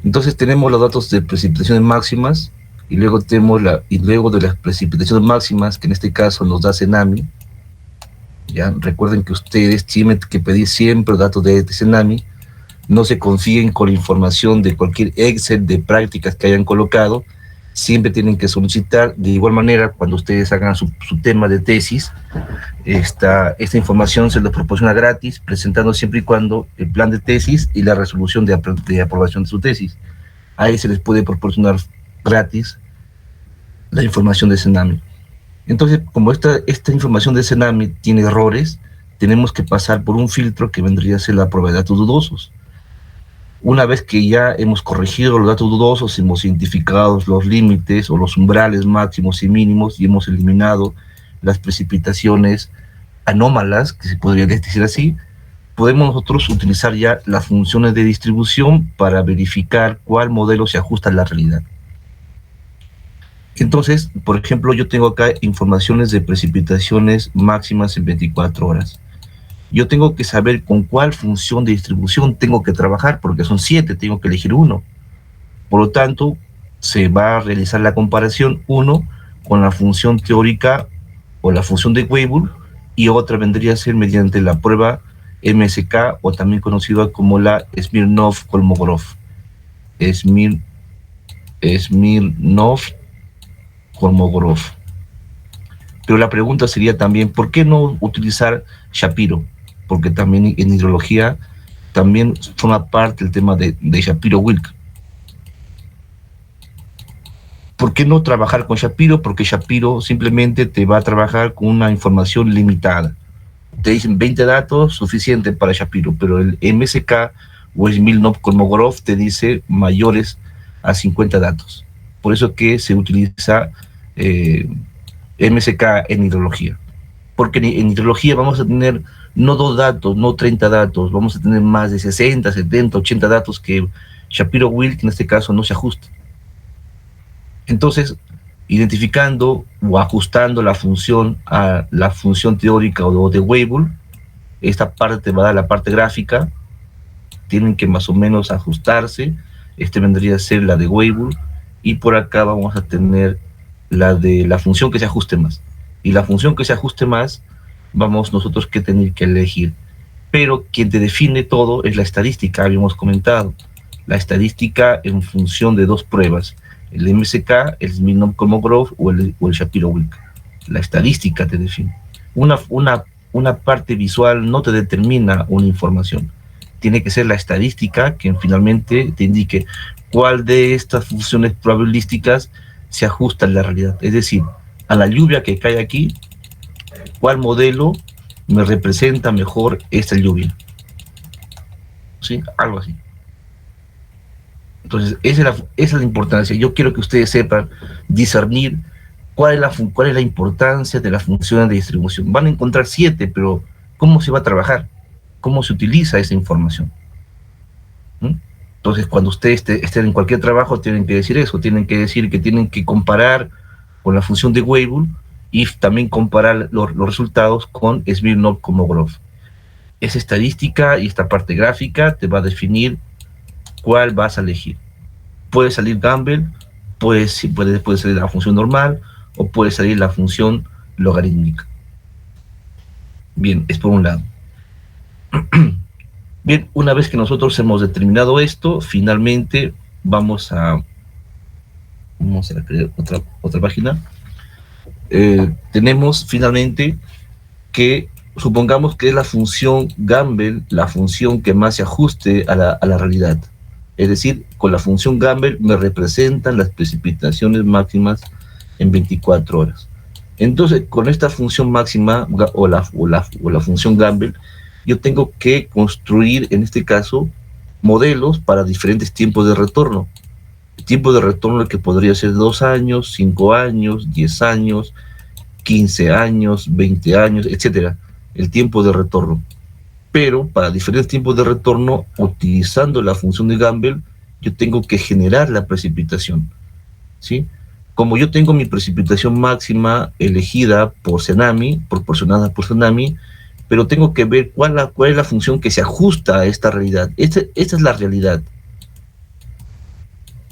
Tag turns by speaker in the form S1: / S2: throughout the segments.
S1: Entonces tenemos los datos de precipitaciones máximas y luego tenemos luego de las precipitaciones máximas, que en este caso nos da Cenami. Ya recuerden que ustedes tienen que pedir siempre datos de Cenami. No se confíen con la información de cualquier Excel de prácticas que hayan colocado. Siempre tienen que solicitar. De igual manera, cuando ustedes hagan su tema de tesis, esta información se les proporciona gratis, presentando siempre y cuando el plan de tesis y la resolución de aprobación de su tesis. Ahí se les puede proporcionar gratis la información de Cenami. Entonces, como esta información de Cenami tiene errores, tenemos que pasar por un filtro que vendría a ser la prueba de datos dudosos. Una vez que ya hemos corregido los datos dudosos, hemos identificado los límites o los umbrales máximos y mínimos y hemos eliminado las precipitaciones anómalas, que se podría decir así, podemos nosotros utilizar ya las funciones de distribución para verificar cuál modelo se ajusta a la realidad. Entonces, por ejemplo, yo tengo acá informaciones de precipitaciones máximas en 24 horas. Yo tengo que saber con cuál función de distribución tengo que trabajar, porque son 7, tengo que elegir uno. Por lo tanto, se va a realizar la comparación, uno, con la función teórica o la función de Weibull, y otra vendría a ser mediante la prueba MSK, o también conocida como la Smirnov-Kolmogorov. Smirnov-Kolmogorov. Pero la pregunta sería también, ¿por qué no utilizar Shapiro? Porque también en hidrología también forma parte el tema de Shapiro-Wilk. ¿Por qué no trabajar con Shapiro? Porque Shapiro simplemente te va a trabajar con una información limitada. Te dicen 20 datos, suficiente para Shapiro, pero el MSK o el Smirnov-Kolmogorov te dice mayores a 50 datos. Por eso que se utiliza MSK en hidrología. Porque en hidrología vamos a tener no 2 datos, no 30 datos, vamos a tener más de 60, 70, 80 datos que Shapiro-Wilk en este caso no se ajusta. Entonces, identificando o ajustando la función a la función teórica o de Weibull, esta parte va a dar la parte gráfica, tienen que más o menos ajustarse, vendría a ser la de Weibull, y por acá vamos a tener la de la función que se ajuste más. Y la función que se ajuste más, vamos nosotros que tener que elegir. Pero quien te define todo es la estadística, habíamos comentado. La estadística en función de 2 pruebas, el MSK, el Smirnov-Kolmogorov o el Shapiro-Wilk. La estadística te define. Una parte visual no te determina una información. Tiene que ser la estadística que finalmente te indique cuál de estas funciones probabilísticas se ajusta a la realidad. Es decir, a la lluvia que cae aquí, ¿cuál modelo me representa mejor esta lluvia? ¿Sí? Algo así. Entonces, esa es la importancia. Yo quiero que ustedes sepan discernir cuál es la importancia de las funciones de distribución. Van a encontrar 7, pero ¿cómo se va a trabajar? ¿Cómo se utiliza esa información? Entonces, cuando ustedes estén en cualquier trabajo, tienen que decir eso, tienen que decir que tienen que comparar con la función de Weibull y también comparar los resultados con Smirnov-Kolmogorov. Esa estadística y esta parte gráfica te va a definir cuál vas a elegir. Puede salir Campbell, puede salir la función normal, o puede salir la función logarítmica. Bien, es por un lado. Bien, una vez que nosotros hemos determinado esto, finalmente vamos a crear otra página. Tenemos finalmente que, supongamos que es la función Campbell, la función que más se ajuste a la realidad. Es decir, con la función Campbell me representan las precipitaciones máximas en 24 horas. Entonces, con esta función máxima o la función Campbell, yo tengo que construir, en este caso, modelos para diferentes tiempos de retorno. El tiempo de retorno que podría ser 2 años, 5 años, 10 años, 15 años, 20 años, etc. El tiempo de retorno. Pero para diferentes tiempos de retorno, utilizando la función de Campbell, yo tengo que generar la precipitación, ¿sí? Como yo tengo mi precipitación máxima elegida por Cenami, proporcionada por Cenami, pero tengo que ver cuál es la función que se ajusta a esta realidad. Esta es la realidad.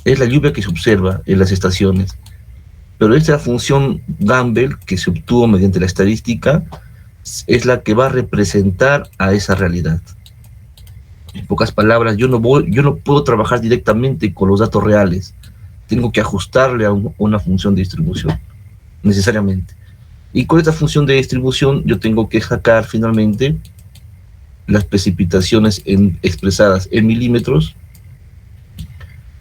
S1: es la lluvia que se observa en las estaciones. Pero esta función Gamble que se obtuvo mediante la estadística es la que va a representar a esa realidad. En pocas palabras, yo no puedo trabajar directamente con los datos reales. Tengo que ajustarle a una función de distribución, necesariamente. Y con esta función de distribución yo tengo que sacar finalmente las precipitaciones expresadas en milímetros,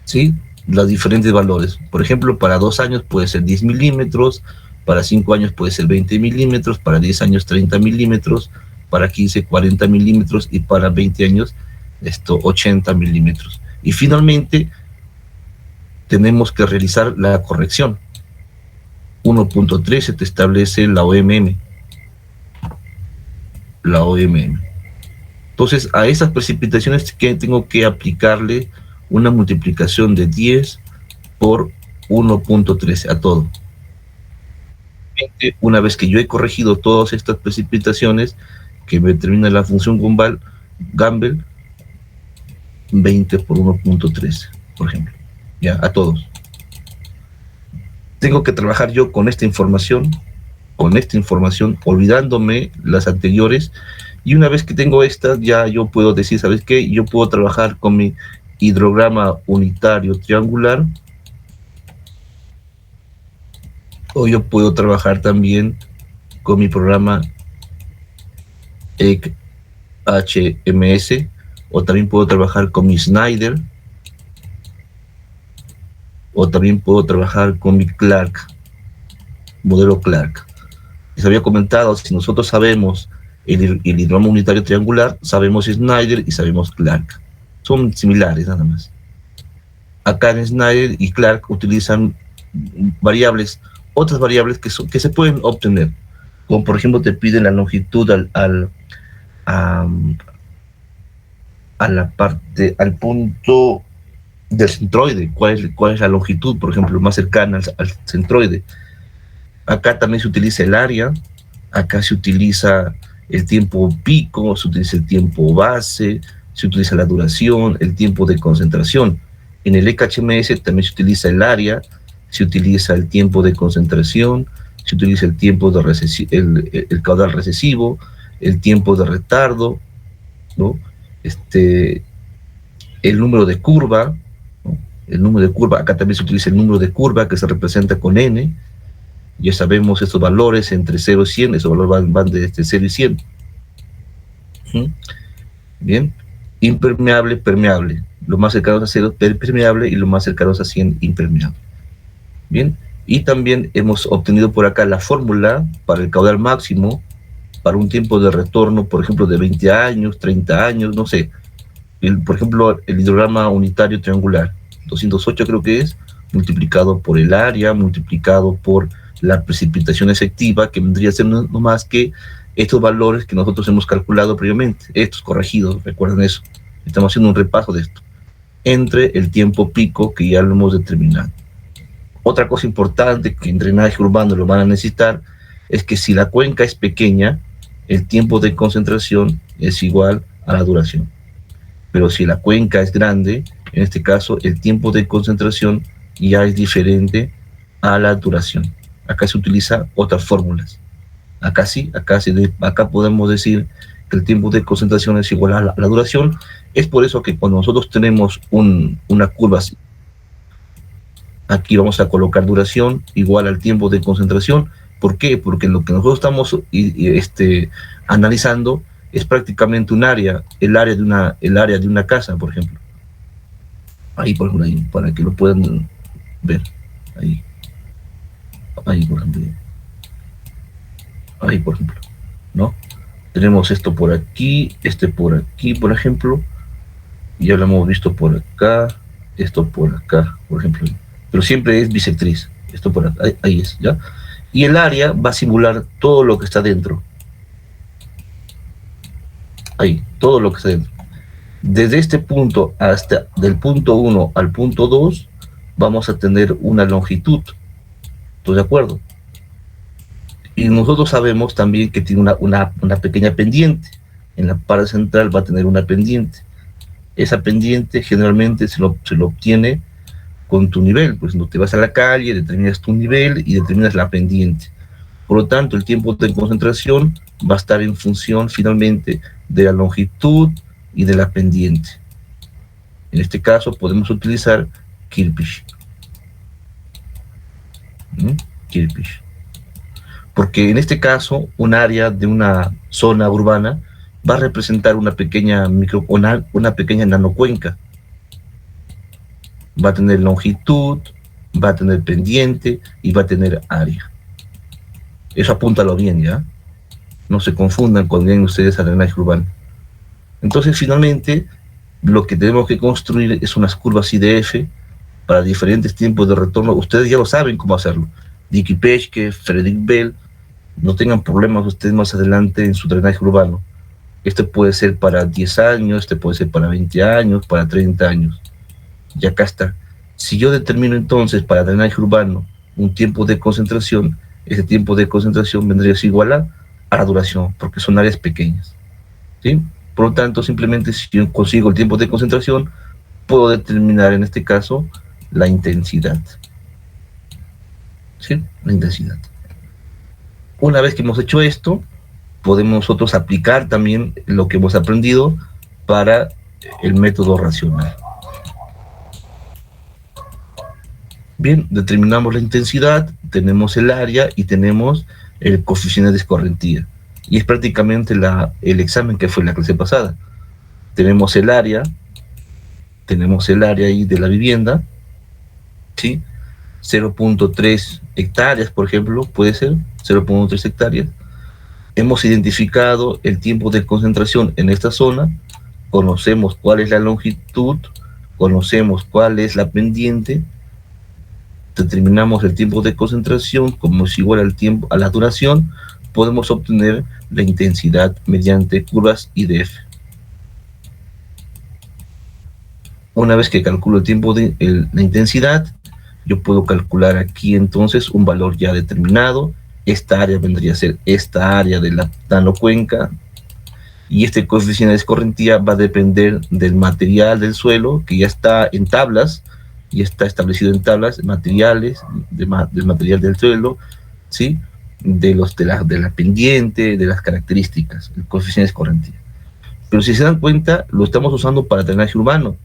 S1: ¿sí? Los diferentes valores. Por ejemplo, para 2 años puede ser 10 milímetros, para 5 años puede ser 20 milímetros, para 10 años 30 milímetros, para 15 40 milímetros y para 20 años 80 milímetros. Y finalmente tenemos que realizar la corrección. 1.3 se te establece la OMM. La OMM. Entonces, a esas precipitaciones que tengo que aplicarle una multiplicación de 10 por 1.13 a todo. Una vez que yo he corregido todas estas precipitaciones, que me determina la función Gamble, 20 por 1.13, por ejemplo, ya, a todos. Tengo que trabajar yo con esta información, olvidándome las anteriores, y una vez que tengo estas, ya yo puedo decir, ¿sabes qué? Yo puedo trabajar con mi hidrograma unitario triangular, o yo puedo trabajar también con mi programa HMS, o también puedo trabajar con mi Snyder, o también puedo trabajar con mi Clark, modelo Clark. Les había comentado, si nosotros sabemos el hidrograma unitario triangular, sabemos Snyder y sabemos Clark. Son similares nada más. Acá en Snyder y Clark utilizan variables, otras variables que se pueden obtener, como por ejemplo te piden la longitud al punto del centroide, cuál es la longitud, por ejemplo, más cercana al centroide. Acá también se utiliza el área, acá se utiliza el tiempo pico, se utiliza el tiempo base, se utiliza la duración, el tiempo de concentración. En el ECHMS también se utiliza el área, se utiliza el tiempo de concentración, se utiliza el tiempo de el caudal recesivo, el tiempo de retardo, ¿no? El número de curva, ¿no? El número de curva, acá también se utiliza el número de curva que se representa con n. Ya sabemos estos valores entre 0 y 100, esos valores van desde 0 y 100. Bien, impermeable, permeable, lo más cercano a 0 permeable y lo más cercano a 100 impermeable. Bien, y también hemos obtenido por acá la fórmula para el caudal máximo, para un tiempo de retorno, por ejemplo, de 20 años, 30 años, no sé. Por ejemplo, el hidrograma unitario triangular, 208 creo que es, multiplicado por el área, multiplicado por la precipitación efectiva, que vendría a ser no más que estos valores que nosotros hemos calculado previamente, estos corregidos, recuerden eso. Estamos haciendo un repaso de esto, entre el tiempo pico que ya lo hemos determinado. Otra cosa importante que en drenaje urbano lo van a necesitar es que si la cuenca es pequeña, el tiempo de concentración es igual a la duración. Pero si la cuenca es grande, en este caso el tiempo de concentración ya es diferente a la duración. Acá se utilizan otras fórmulas. Acá sí, acá podemos decir que el tiempo de concentración es igual a la duración. Es por eso que cuando nosotros tenemos una curva así, aquí vamos a colocar duración igual al tiempo de concentración. ¿Por qué? Porque lo que nosotros estamos analizando es prácticamente un área, el área de una casa, por ejemplo. Ahí, por ejemplo, ahí, para que lo puedan ver. Ahí, por ejemplo. Ahí, por ejemplo, ¿no? Tenemos esto por aquí, por ejemplo. Ya lo hemos visto por acá, esto por acá, por ejemplo. Pero siempre es bisectriz. Esto por acá, ahí es, ¿ya? Y el área va a simular todo lo que está dentro. Ahí, todo lo que está dentro. Desde este punto hasta del punto 1 al punto 2 vamos a tener una longitud. ¿Estás de acuerdo? Y nosotros sabemos también que tiene una pequeña pendiente. En la parte central va a tener una pendiente. Esa pendiente generalmente se lo obtiene con tu nivel, pues no te vas a la calle, determinas tu nivel y determinas la pendiente. Por lo tanto, el tiempo de concentración va a estar en función finalmente de la longitud y de la pendiente. En este caso podemos utilizar Kirpish. Kirpish. Porque en este caso, un área de una zona urbana va a representar una pequeña una pequeña nanocuenca. Va a tener longitud, va a tener pendiente y va a tener área. Eso apúntalo bien, ¿ya? No se confundan cuando ven ustedes a drenaje urbano. Entonces, finalmente, lo que tenemos que construir es unas curvas IDF para diferentes tiempos de retorno. Ustedes ya lo saben cómo hacerlo. Dicky Peschke, Frederick Bell, no tengan problemas ustedes más adelante en su drenaje urbano. Este puede ser para 10 años, este puede ser para 20 años, para 30 años. Y acá está. Si yo determino entonces para drenaje urbano un tiempo de concentración, ese tiempo de concentración vendría a ser igual a la duración, porque son áreas pequeñas, ¿sí? Por lo tanto, simplemente si yo consigo el tiempo de concentración, puedo determinar en este caso la intensidad. ¿Sí? La intensidad. Una vez que hemos hecho esto, podemos nosotros aplicar también lo que hemos aprendido para el método racional. Bien, determinamos la intensidad, tenemos el área y tenemos el coeficiente de escorrentía. Y es prácticamente el examen que fue en la clase pasada. Tenemos el área ahí de la vivienda, ¿sí? 0.3 hectáreas, por ejemplo, puede ser, 0.3 hectáreas. Hemos identificado el tiempo de concentración en esta zona, conocemos cuál es la longitud, conocemos cuál es la pendiente, determinamos el tiempo de concentración como es igual al tiempo, a la duración, podemos obtener la intensidad mediante curvas IDF. Una vez que calculo el tiempo de la intensidad, yo puedo calcular aquí entonces un valor ya determinado. Esta área vendría a ser esta área de la nanocuenca, y este coeficiente de escorrentía va a depender del material del suelo, que ya está en tablas, y está establecido en tablas, materiales, del material del suelo, ¿sí? De la pendiente, de las características, el coeficiente de escorrentía. Pero si se dan cuenta, lo estamos usando para drenaje urbano,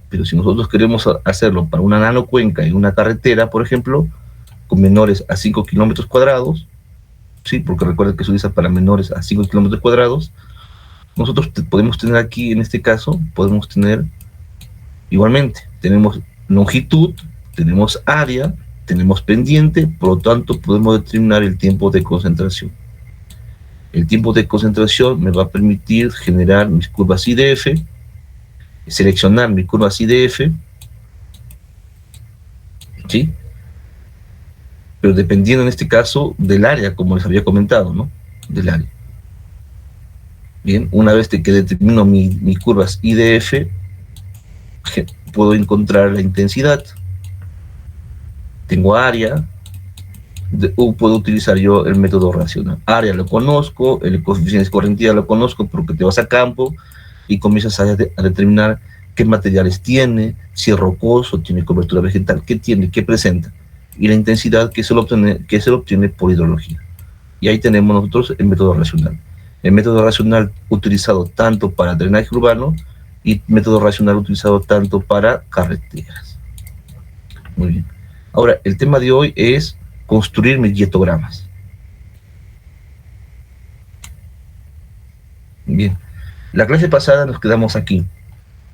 S1: pero si nosotros queremos hacerlo para una nanocuenca en una carretera, por ejemplo, con menores a 5 kilómetros cuadrados, ¿sí? Porque recuerden que se utiliza para menores a 5 kilómetros cuadrados, nosotros podemos tener aquí, en este caso, podemos tener igualmente, tenemos longitud, tenemos área, tenemos pendiente, por lo tanto podemos determinar el tiempo de concentración. El tiempo de concentración me va a permitir generar mis curvas IDF, seleccionar mis curvas IDF, ¿sí? Pero dependiendo en este caso del área, como les había comentado, ¿no? Del área. Bien, una vez que determino mis curvas IDF, puedo encontrar la intensidad. Tengo área, puedo utilizar yo el método racional. Área lo conozco, el coeficiente de escorrentía lo conozco porque te vas a campo y comienzas a determinar qué materiales tiene, si es rocoso, tiene cobertura vegetal, qué tiene, qué presenta, y la intensidad que se lo obtiene por hidrología. Y ahí tenemos nosotros el método racional. El método racional utilizado tanto para drenaje urbano y método racional utilizado tanto para carreteras. Muy bien. Ahora, el tema de hoy es construir mis dietogramas. Bien. La clase pasada nos quedamos aquí.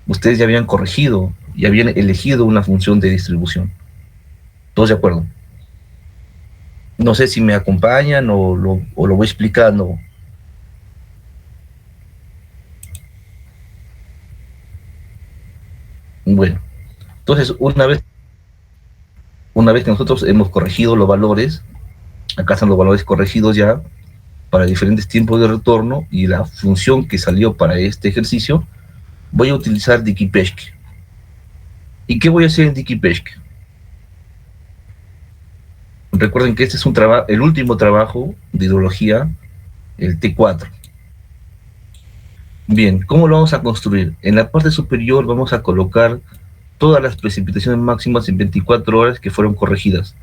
S1: Ustedes ya habían corregido y habían elegido una función de distribución. ¿Todos de acuerdo? No sé si me acompañan o lo voy explicando. Bueno, entonces una vez que nosotros hemos corregido los valores, acá están los valores corregidos ya para diferentes tiempos de retorno y la función que salió para este ejercicio, voy a utilizar Dicky Peschke. ¿Y qué voy a hacer en Dicky Peschke? Recuerden que este es el último trabajo de hidrología, el T4. Bien, ¿cómo lo vamos a construir? En la parte superior vamos a colocar todas las precipitaciones máximas en 24 horas que fueron corregidas.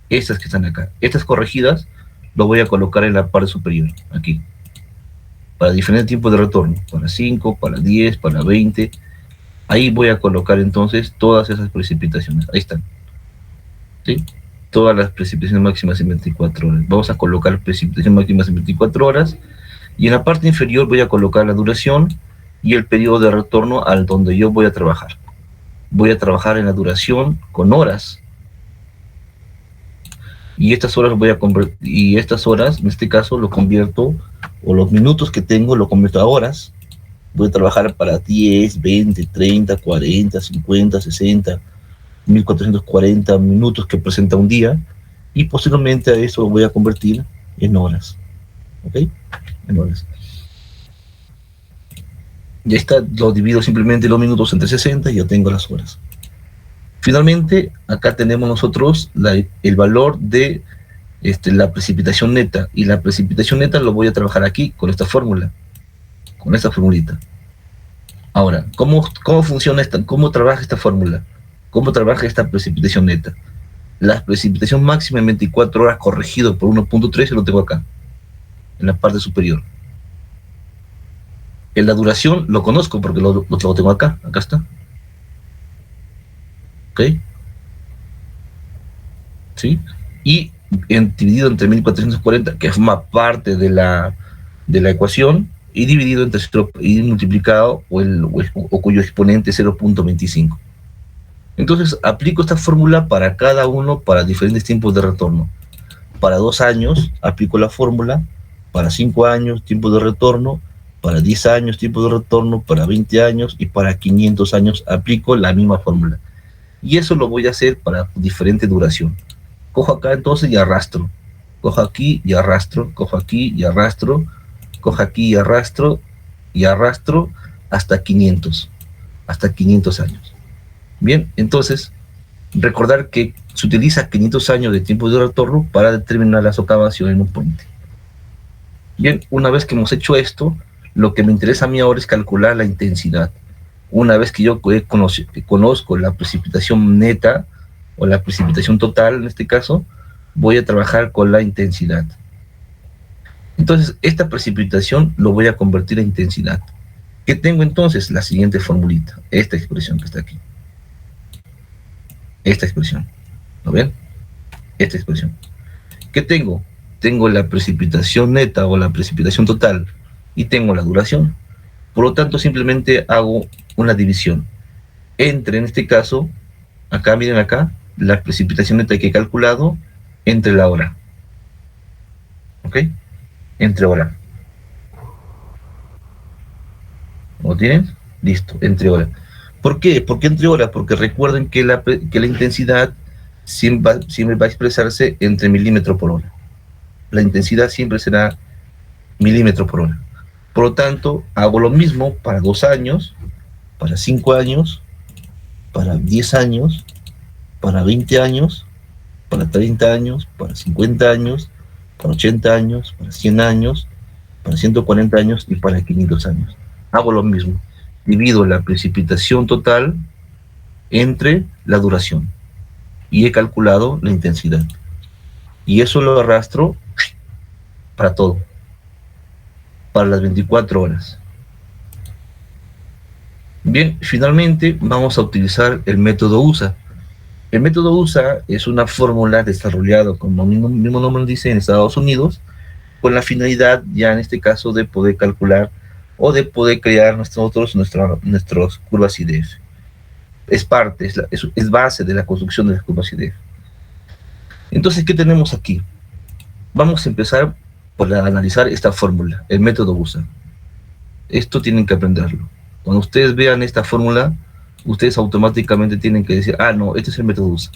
S1: Estas que están acá. Estas corregidas lo voy a colocar en la parte superior, aquí. Para diferentes tiempos de retorno. Para 5, para 10, para 20. Ahí voy a colocar entonces todas esas precipitaciones. Ahí están. ¿Sí? Todas las precipitaciones máximas en 24 horas. Vamos a colocar precipitaciones máximas en 24 horas. Y en la parte inferior voy a colocar la duración y el periodo de retorno al donde yo voy a trabajar. Voy a trabajar en la duración con horas. Y estas horas voy a convertir, y estas horas, en este caso, lo convierto, o los minutos que tengo, lo convierto a horas. Voy a trabajar para 10, 20, 30, 40, 50, 60, 1440 minutos que presenta un día, y posteriormente a eso lo voy a convertir en horas. ¿Ok? En horas. Ya está, lo divido simplemente los minutos entre 60 y ya tengo las horas. Finalmente, acá tenemos nosotros el valor de la precipitación neta, y la precipitación neta lo voy a trabajar aquí, con esta fórmula, con esta formulita. Ahora, ¿cómo funciona cómo trabaja esta fórmula? ¿Cómo trabaja esta precipitación neta? La precipitación máxima en 24 horas corregido por 1.13 lo tengo acá, en la parte superior. En la duración lo conozco porque lo tengo acá está. ¿Ok? ¿Sí? Y dividido entre 1440, que forma parte de la ecuación, y dividido entre 0, y multiplicado, o cuyo exponente es 0.25. Entonces, aplico esta fórmula para cada uno, para diferentes tiempos de retorno. Para 2 años, aplico la fórmula. Para 5 años, tiempo de retorno. Para 10 años, tiempo de retorno. Para 20 años y para 500 años, aplico la misma fórmula. Y eso lo voy a hacer para diferente duración. Cojo acá entonces y arrastro. Cojo aquí y arrastro. Cojo aquí y arrastro. Cojo aquí y arrastro. Y arrastro hasta 500. Hasta 500 años. Bien, entonces, recordar que se utiliza 500 años de tiempo de retorno para determinar la socavación en un puente. Bien, una vez que hemos hecho esto, lo que me interesa a mí ahora es calcular la intensidad. Una vez que yo conozco la precipitación neta, o la precipitación total en este caso, voy a trabajar con la intensidad. Entonces, esta precipitación lo voy a convertir a intensidad. ¿Qué tengo entonces? La siguiente formulita, esta expresión que está aquí. Esta expresión, ¿lo ven? Esta expresión. ¿Qué tengo? Tengo la precipitación neta o la precipitación total y tengo la duración. Por lo tanto, simplemente hago una división entre, en este caso, acá, miren acá, la precipitación neta que he calculado entre la hora. ¿Ok? Entre hora. ¿Lo tienen? Listo, entre hora. ¿Por qué? ¿Por qué entre horas? Porque recuerden que la intensidad siempre va a expresarse entre milímetros por hora. La intensidad siempre será milímetros por hora. Por lo tanto, hago lo mismo para 2 años, para 5 años, para 10 años, para 20 años, para 30 años, para 50 años, para 80 años, para 100 años, para 140 años y para 500 años. Hago lo mismo. Divido la precipitación total entre la duración y he calculado la intensidad. Y eso lo arrastro para todo, para las 24 horas. Bien, finalmente vamos a utilizar el método USA. El método USA es una fórmula desarrollada, como el mismo nombre dice, en Estados Unidos, con la finalidad, ya en este caso, de poder calcular o de poder crear nosotros nuestras curvas IDF. Es parte, es base de la construcción de las curvas IDF. Entonces, ¿qué tenemos aquí? Vamos a empezar por analizar esta fórmula, el método USA. Esto tienen que aprenderlo. Cuando ustedes vean esta fórmula, ustedes automáticamente tienen que decir, ah, no, este es el método USA.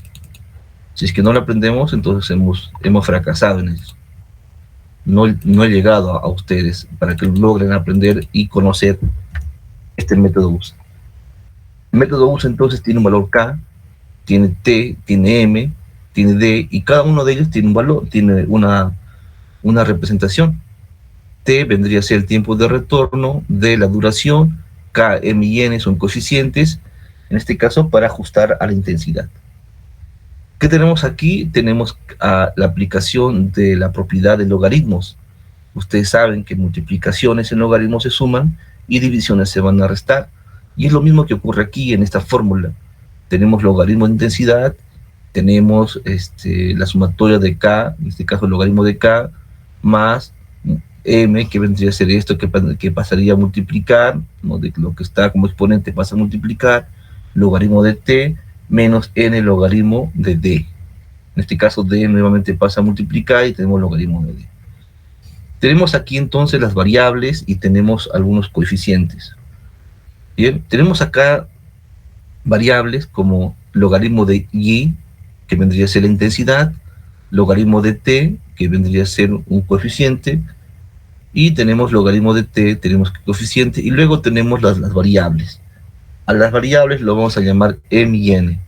S1: Si es que no lo aprendemos, entonces hemos fracasado en eso. No he llegado a ustedes para que logren aprender y conocer este método USA. El método USA entonces tiene un valor K, tiene T, tiene M, tiene D, y cada uno de ellos tiene un valor, tiene una representación. T vendría a ser el tiempo de retorno, D la duración, K, M y N son coeficientes, en este caso para ajustar a la intensidad. ¿Qué tenemos aquí? Tenemos la aplicación de la propiedad de logaritmos. Ustedes saben que multiplicaciones en logaritmos se suman y divisiones se van a restar. Y es lo mismo que ocurre aquí en esta fórmula. Tenemos logaritmo de intensidad, tenemos la sumatoria de k, en este caso el logaritmo de k, más m, que vendría a ser esto, que pasaría a multiplicar, ¿no? De lo que está como exponente pasa a multiplicar, logaritmo de t, menos n logaritmo de d. En este caso d nuevamente pasa a multiplicar y tenemos logaritmo de d. Tenemos aquí entonces las variables y tenemos algunos coeficientes. Bien, tenemos acá variables como logaritmo de y, que vendría a ser la intensidad, logaritmo de t, que vendría a ser un coeficiente, y tenemos logaritmo de t, tenemos coeficiente, y luego tenemos las variables. A las variables lo vamos a llamar m y n,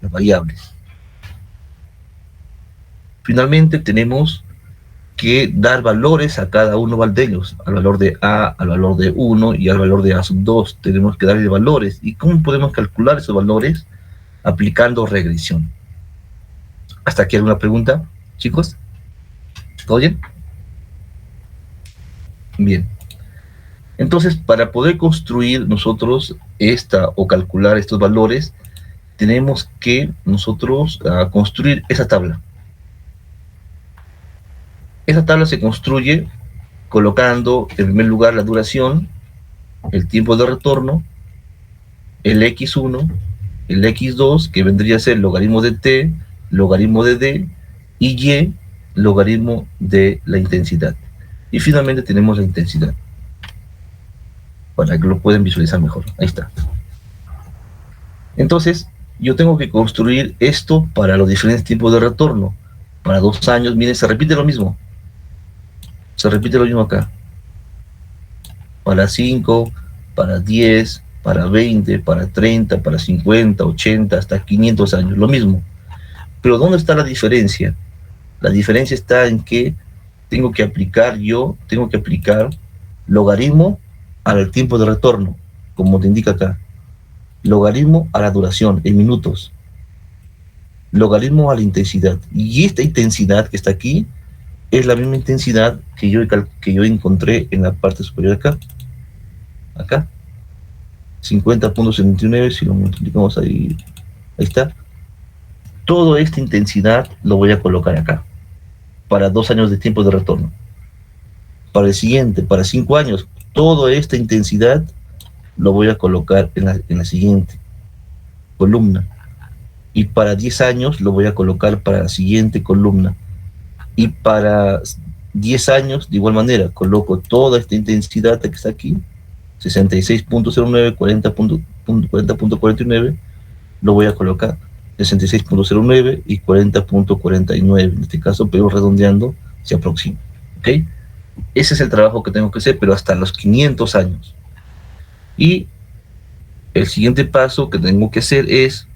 S1: las variables. Finalmente tenemos que dar valores a cada uno de ellos, al valor de a, al valor de 1 y al valor de a sub 2. Tenemos que darle valores. ¿Y cómo podemos calcular esos valores? Aplicando regresión. ¿Hasta aquí alguna pregunta, chicos? ¿Todo bien? Bien. Entonces, para poder construir nosotros o calcular estos valores, tenemos que nosotros construir esa tabla. Esa tabla se construye colocando en primer lugar la duración, el tiempo de retorno, el x1, el x2, que vendría a ser logaritmo de t, logaritmo de d, y y, logaritmo de la intensidad. Y finalmente tenemos la intensidad, para que lo puedan visualizar mejor. Ahí está. Entonces, yo tengo que construir esto para los diferentes tipos de retorno. Para 2 años, miren, se repite lo mismo. Se repite lo mismo acá. Para 5, para 10, para 20, para 30, para 50, 80, hasta 500 años. Lo mismo. Pero ¿dónde está la diferencia? La diferencia está en que tengo que aplicar logaritmo al tiempo de retorno, como te indica acá. Logaritmo a la duración, en minutos. Logaritmo a la intensidad. Y esta intensidad que está aquí es la misma intensidad que yo encontré en la parte superior acá. Acá. 50.79, si lo multiplicamos ahí está. Toda esta intensidad lo voy a colocar acá. Para 2 años de tiempo de retorno. Para el siguiente, para 5 años, toda esta intensidad lo voy a colocar en la siguiente columna. Y para 10 años lo voy a colocar para la siguiente columna. Y para 10 años, de igual manera, coloco toda esta intensidad que está aquí, 66.09, 40.49, lo voy a colocar 66.09 y 40.49, en este caso, pero redondeando, se aproxima. ¿Ok? Ese es el trabajo que tengo que hacer, pero hasta los 500 años. Y el siguiente paso que tengo que hacer es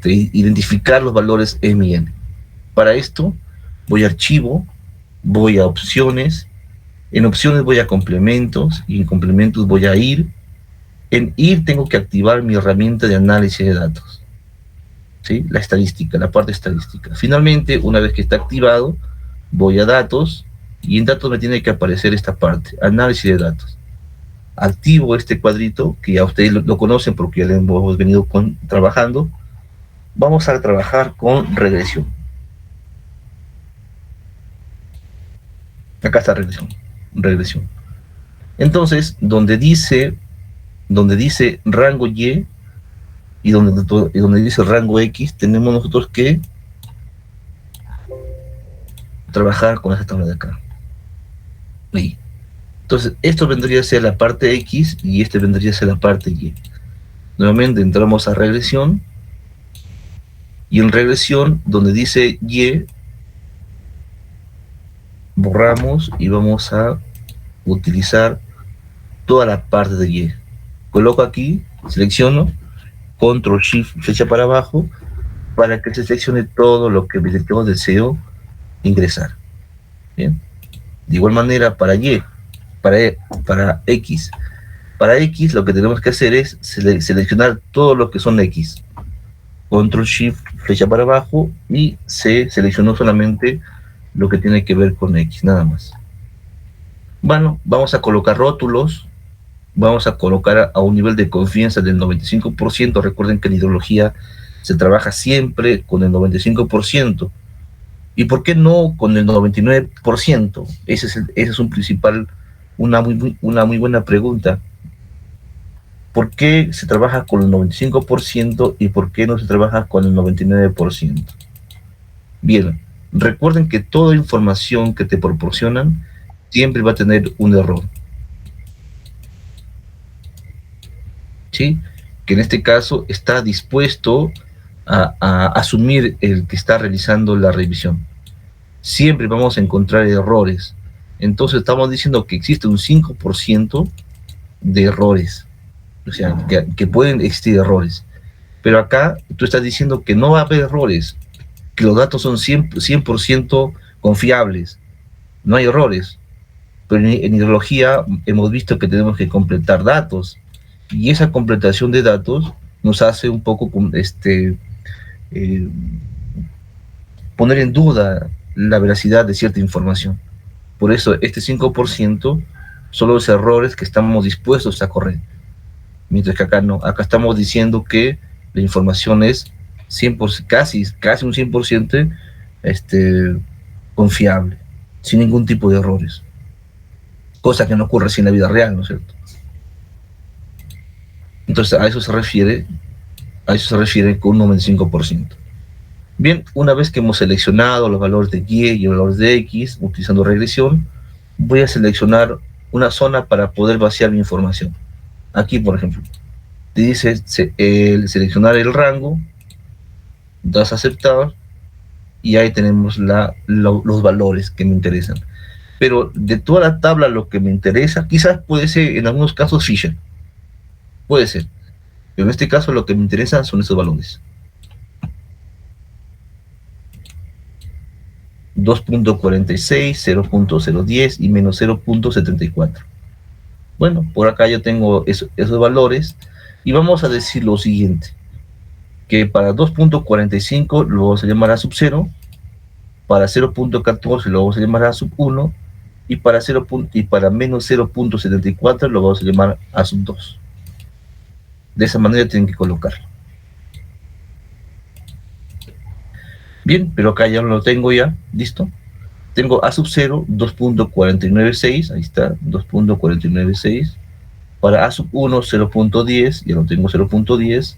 S1: identificar los valores M y N. Para esto voy a archivo, voy a opciones, en opciones voy a complementos y en complementos voy a ir. En ir tengo que activar mi herramienta de análisis de datos, ¿sí? La estadística, la parte estadística. Finalmente, una vez que está activado, voy a datos y en datos me tiene que aparecer esta parte, análisis de datos. Activo este cuadrito, que ya ustedes lo conocen porque ya lo hemos venido trabajando. Vamos a trabajar con regresión. Acá está regresión. Entonces, donde dice rango Y y donde dice rango X, tenemos nosotros que trabajar con esta tabla de acá. Ahí. Entonces, esto vendría a ser la parte X y este vendría a ser la parte Y. Nuevamente entramos a regresión. Y en regresión, donde dice Y, borramos y vamos a utilizar toda la parte de Y. Coloco aquí, selecciono, control shift, flecha para abajo, para que se seleccione todo lo que yo deseo ingresar. Bien. De igual manera para Y, para X, Para X lo que tenemos que hacer es seleccionar todo lo que son X. Control Shift, flecha para abajo, y se seleccionó solamente lo que tiene que ver con X, nada más. Bueno, vamos a colocar rótulos, vamos a colocar a un nivel de confianza del 95%. Recuerden que en hidrología se trabaja siempre con el 95%. ¿Y por qué no con el 99%? Ese es un principal, una muy buena pregunta. ¿Por qué se trabaja con el 95% y por qué no se trabaja con el 99%? Bien, recuerden que toda información que te proporcionan siempre va a tener un error. ¿Sí? Que en este caso está dispuesto a asumir el que está realizando la revisión. Siempre vamos a encontrar errores. Entonces estamos diciendo que existe un 5% de errores. O sea, que pueden existir errores. Pero acá tú estás diciendo que no va a haber errores, que los datos son 100% confiables. No hay errores. Pero en hidrología hemos visto que tenemos que completar datos. Y esa completación de datos nos hace un poco poner en duda la veracidad de cierta información. Por eso este 5% son los errores que estamos dispuestos a correr. Mientras que acá no, acá estamos diciendo que la información es 100%, casi un 100% confiable, sin ningún tipo de errores. Cosa que no ocurre así en la vida real, ¿no es cierto? Entonces a eso se refiere con un 95%. Bien, una vez que hemos seleccionado los valores de Y y los valores de X, utilizando regresión, voy a seleccionar una zona para poder vaciar mi información. Aquí, por ejemplo, te dice seleccionar el rango, das a aceptar, y ahí tenemos los valores que me interesan. Pero de toda la tabla lo que me interesa, quizás puede ser en algunos casos Fisher, puede ser, pero en este caso lo que me interesa son esos valores. 2.46, 0.010 y menos 0.74. Bueno, por acá yo tengo esos valores, y vamos a decir lo siguiente, que para 2.45 lo vamos a llamar a sub 0, para 0.14 lo vamos a llamar a sub 1, y para menos 0.74 lo vamos a llamar a sub 2. De esa manera tienen que colocarlo. Bien, pero acá ya lo tengo ya, listo. Tengo a sub 0, 2.496, ahí está, 2.496. Para a sub 1, 0.10, ya lo tengo, 0.10.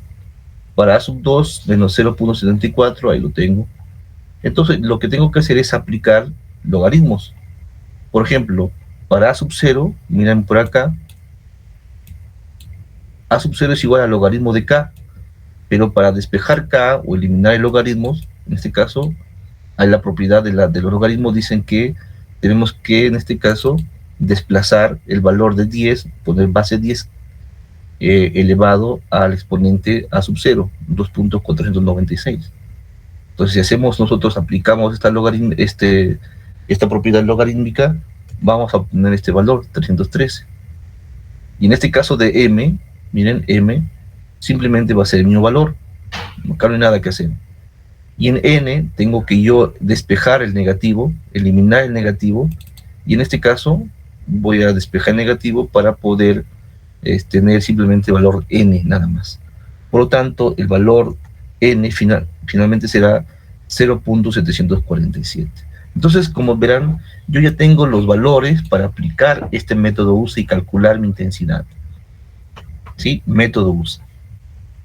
S1: Para a sub 2, menos 0.74, ahí lo tengo. Entonces, lo que tengo que hacer es aplicar logaritmos. Por ejemplo, para a sub 0, miren por acá, a sub 0 es igual al logaritmo de k, pero para despejar k o eliminar el logaritmo, en este caso, hay la propiedad de los logaritmos, dicen que tenemos que, en este caso, desplazar el valor de 10, poner base 10 elevado al exponente a sub 0, 2.496. Entonces, si hacemos nosotros, aplicamos esta propiedad logarítmica, vamos a obtener este valor, 313. Y en este caso de m, miren, m simplemente va a ser el mismo valor, acá no hay nada que hacer. Y en n tengo que yo despejar el negativo, eliminar el negativo, y en este caso voy a despejar el negativo para poder tener simplemente el valor n nada más. Por lo tanto, el valor n finalmente será 0.747. Entonces, como verán, yo ya tengo los valores para aplicar este método USA y calcular mi intensidad. ¿Sí? Método USA.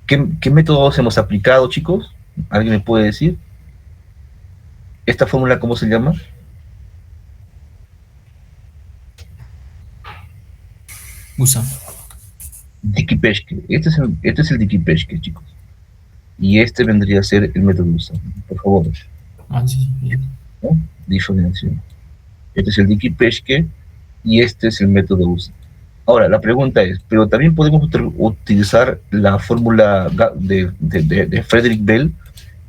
S1: ¿Qué métodos hemos aplicado, chicos? ¿Alguien me puede decir? ¿Esta fórmula cómo se llama?
S2: USA.
S1: Dickey-Peschke. Este es el Dickey-Peschke, chicos. Y este vendría a ser el método USA. Por favor.
S2: Sí, bien.
S1: ¿No? Diferenciación. Este es el Dickey-Peschke y este es el método USA. Ahora, la pregunta es, ¿pero también podemos utilizar la fórmula de Frederick Bell?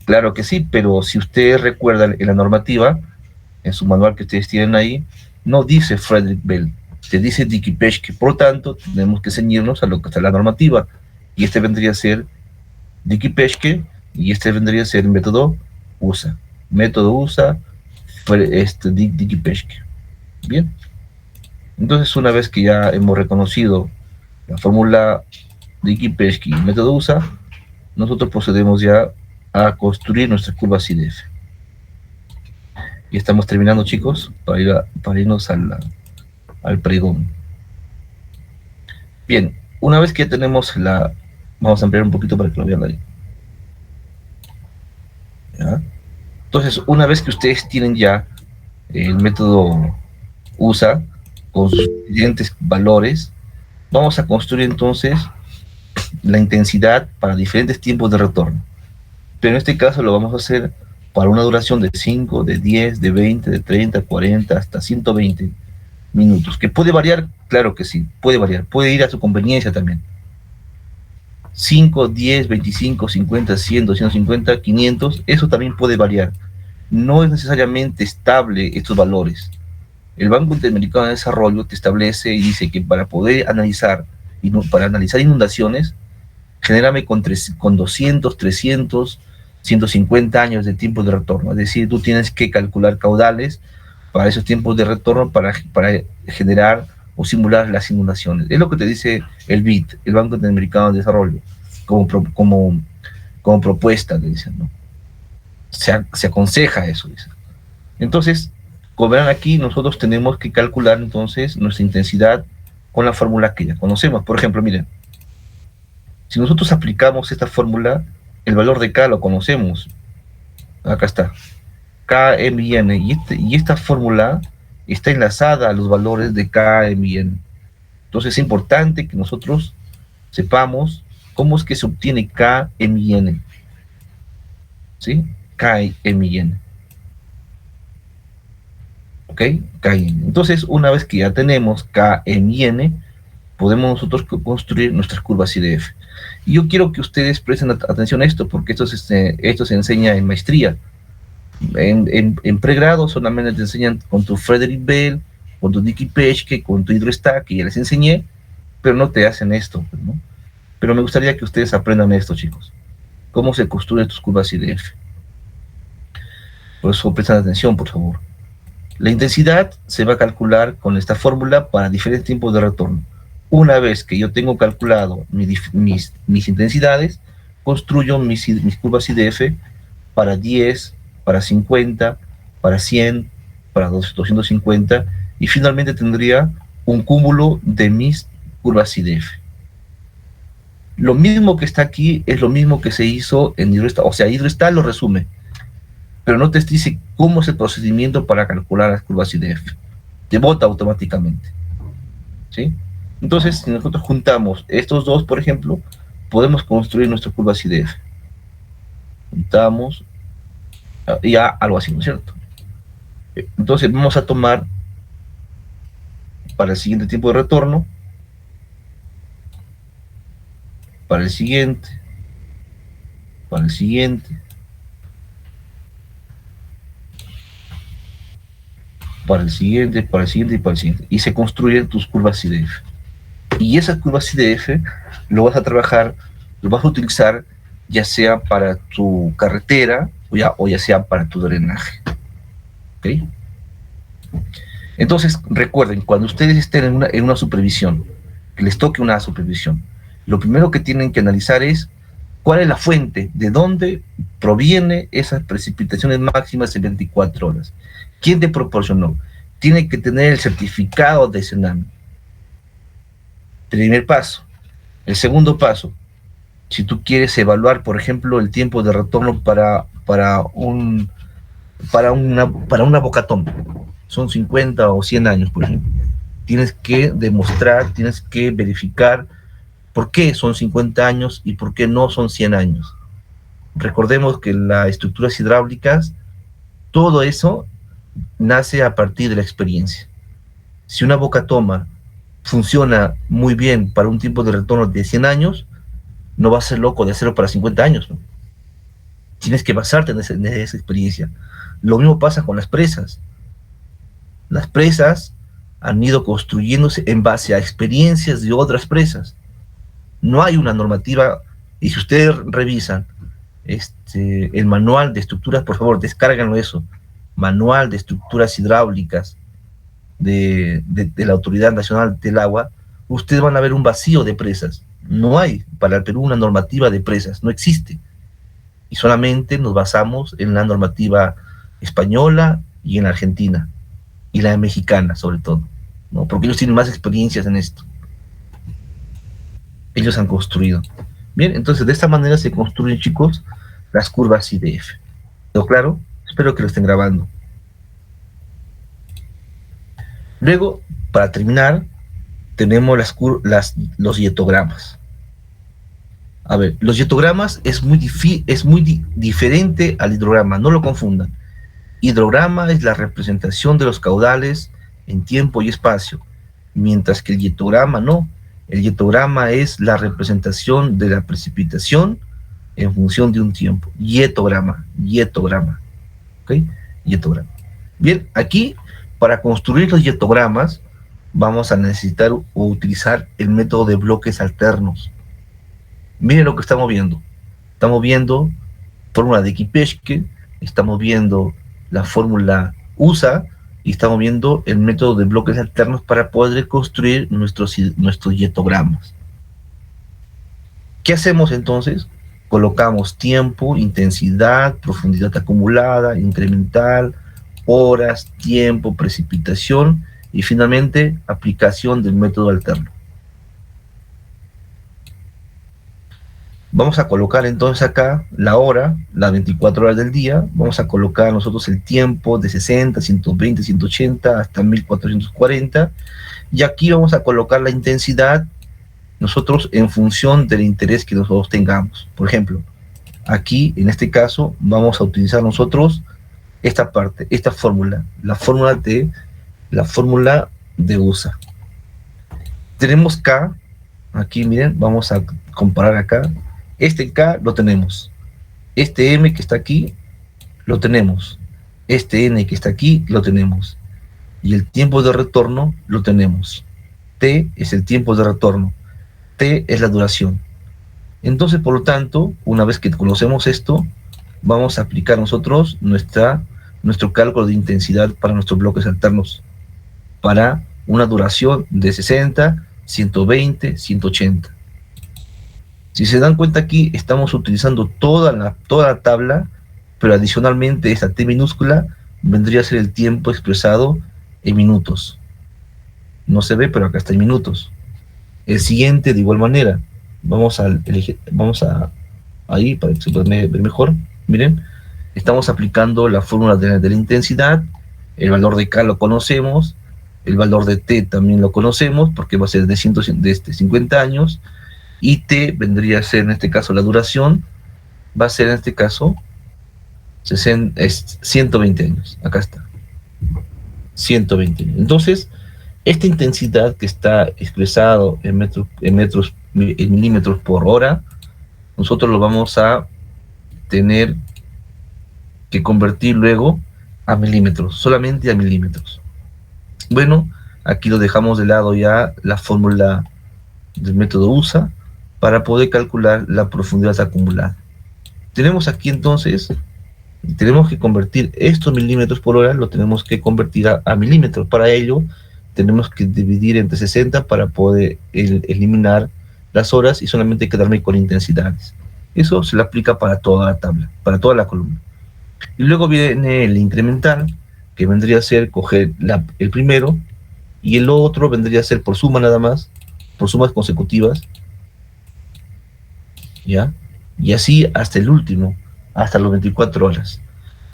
S1: Claro que sí, pero si ustedes recuerdan en la normativa, en su manual que ustedes tienen ahí, no dice Frederick Bell, se dice Dickey Peschke. Por lo tanto, tenemos que ceñirnos a lo que está la normativa. Y este vendría a ser Dickey Peschke y este vendría a ser el método USA. Método USA, Dickey Peschke. Bien. Entonces, una vez que ya hemos reconocido la fórmula Dickey Peschke y el método USA, nosotros procedemos ya a construir nuestras curvas CDF. Y estamos terminando, chicos, para irnos al pregón. Bien, una vez que ya tenemos vamos a ampliar un poquito para que lo vean ahí. ¿Ya? Entonces, una vez que ustedes tienen ya el método USA con sus diferentes valores, vamos a construir entonces la intensidad para diferentes tiempos de retorno. Pero en este caso lo vamos a hacer para una duración de 5, de 10, de 20, de 30, 40, hasta 120 minutos. ¿Que puede variar? Claro que sí, puede variar. Puede ir a su conveniencia también. 5, 10, 25, 50, 100, 250, 500, eso también puede variar. No es necesariamente estable estos valores. El Banco Interamericano de Desarrollo te establece y dice que para poder analizar inundaciones, genérame con 200, 300, 150 años de tiempo de retorno. Es decir, tú tienes que calcular caudales para esos tiempos de retorno para generar o simular las inundaciones. Es lo que te dice el BID, el Banco Interamericano de Desarrollo, como propuesta, le dicen, ¿no? Se aconseja eso, dicen. Entonces, como verán aquí, nosotros tenemos que calcular entonces nuestra intensidad con la fórmula que ya conocemos. Por ejemplo, miren, si nosotros aplicamos esta fórmula, el valor de K lo conocemos. Acá está. K, M y N. Y esta fórmula está enlazada a los valores de K, M y N. Entonces es importante que nosotros sepamos cómo es que se obtiene K, M y N. ¿Sí? K, M y N. ¿Ok? K y N. Entonces, una vez que ya tenemos K, M y N, podemos nosotros construir nuestras curvas CDF. Y yo quiero que ustedes presten atención a esto, porque esto se enseña en maestría. En pregrado solamente te enseñan con tu Frederick Bell, con tu Dickey Peschke, con tu Hydrostack, que ya les enseñé, pero no te hacen esto, ¿no? Pero me gustaría que ustedes aprendan esto, chicos. Cómo se construyen tus curvas CDF. Por eso presten atención, por favor. La intensidad se va a calcular con esta fórmula para diferentes tiempos de retorno. Una vez que yo tengo calculado mis intensidades, construyo mis curvas IDF para 10, para 50, para 100, para 250, y finalmente tendría un cúmulo de mis curvas IDF. Lo mismo que está aquí es lo mismo que se hizo en Hydrostack. O sea, Hydrostack lo resume, pero no te dice cómo es el procedimiento para calcular las curvas IDF. Te bota automáticamente. ¿Sí? Entonces, si nosotros juntamos estos dos, por ejemplo, podemos construir nuestras curvas IDF. Juntamos ya algo así, ¿no es cierto? Entonces vamos a tomar para el siguiente tiempo de retorno, para el siguiente, para el siguiente, para el siguiente, para el siguiente y para el siguiente. Y se construyen tus curvas IDF. Y esas curvas IDF lo vas a trabajar, lo vas a utilizar ya sea para tu carretera o ya sea para tu drenaje. ¿Ok? Entonces, recuerden, cuando ustedes estén en una supervisión, que les toque una supervisión, lo primero que tienen que analizar es cuál es la fuente, de dónde proviene esas precipitaciones máximas en 24 horas. ¿Quién te proporcionó? Tiene que tener el certificado de Senami. Primer paso. El segundo paso, si tú quieres evaluar, por ejemplo, el tiempo de retorno para una bocatón, son 50 o 100 años, por ejemplo. Tienes que demostrar, tienes que verificar por qué son 50 años y por qué no son 100 años. Recordemos que las estructuras hidráulicas, todo eso nace a partir de la experiencia. Si una bocatoma funciona muy bien para un tiempo de retorno de 100 años, no va a ser loco de hacerlo para 50 años, ¿no? Tienes que basarte en esa experiencia. Lo mismo pasa con las presas. Las presas han ido construyéndose en base a experiencias de otras presas. No hay una normativa, y si ustedes revisan el manual de estructuras, por favor, descárganlo eso, manual de estructuras hidráulicas de la Autoridad Nacional del Agua, ustedes van a ver un vacío de presas. No hay para el Perú una normativa de presas, no existe. Y solamente nos basamos en la normativa española y en la argentina, y la mexicana sobre todo, ¿no? Porque ellos tienen más experiencias en esto. Ellos han construido. Bien, entonces de esta manera se construyen, chicos, las curvas IDF. ¿Quedó claro? Espero que lo estén grabando. Luego, para terminar, tenemos los dietogramas. A ver, los dietogramas es muy diferente al hidrograma, no lo confundan. Hidrograma es la representación de los caudales en tiempo y espacio, mientras que el dietograma no. El dietograma es la representación de la precipitación en función de un tiempo. Dietograma. ¿Ok? Dietograma. Bien, aquí, para construir los dietogramas, vamos a necesitar o utilizar el método de bloques alternos. Miren lo que estamos viendo. Estamos viendo fórmula de Kipeshke, estamos viendo la fórmula USA, y estamos viendo el método de bloques alternos para poder construir nuestros dietogramas. ¿Qué hacemos entonces? Colocamos tiempo, intensidad, profundidad acumulada, incremental, horas, tiempo, precipitación, y finalmente aplicación del método alterno. Vamos a colocar entonces acá la hora, las 24 horas del día. Vamos a colocar nosotros el tiempo de 60, 120, 180 hasta 1440. Y aquí vamos a colocar la intensidad nosotros en función del interés que nosotros tengamos. Por ejemplo, aquí en este caso vamos a utilizar nosotros esta parte, esta fórmula, la fórmula de USA. Tenemos K, aquí miren, vamos a comparar acá. Este K lo tenemos, este M que está aquí lo tenemos, este N que está aquí lo tenemos, y el tiempo de retorno lo tenemos. T es el tiempo de retorno, T es la duración. Entonces, por lo tanto, una vez que conocemos esto, vamos a aplicar nosotros nuestro cálculo de intensidad para nuestros bloques alternos, para una duración de 60, 120, 180. Si se dan cuenta aquí, estamos utilizando toda la tabla, pero adicionalmente esta T minúscula vendría a ser el tiempo expresado en minutos. No se ve, pero acá está en minutos. El siguiente, de igual manera, vamos a ahí, para que se pueda ver mejor, miren, estamos aplicando la fórmula de la intensidad, el valor de K lo conocemos, el valor de T también lo conocemos, porque va a ser de 50 años, y T vendría a ser en este caso la duración, va a ser en este caso 120 años, acá está, 120 años. Entonces, esta intensidad que está expresado en milímetros por hora, nosotros lo vamos a tener que convertir luego a milímetros, solamente a milímetros. Bueno, aquí lo dejamos de lado ya la fórmula del método USA para poder calcular la profundidad acumulada. Tenemos aquí entonces, tenemos que convertir estos milímetros por hora, lo tenemos que convertir a milímetros. Para ello, tenemos que dividir entre 60 para poder eliminar las horas y solamente quedarme con intensidades. Eso se le aplica para toda la tabla, para toda la columna. Y luego viene el incremental, que vendría a ser coger el primero, y el otro vendría a ser por suma nada más, por sumas consecutivas, ¿ya? Y así hasta el último, hasta las 24 horas.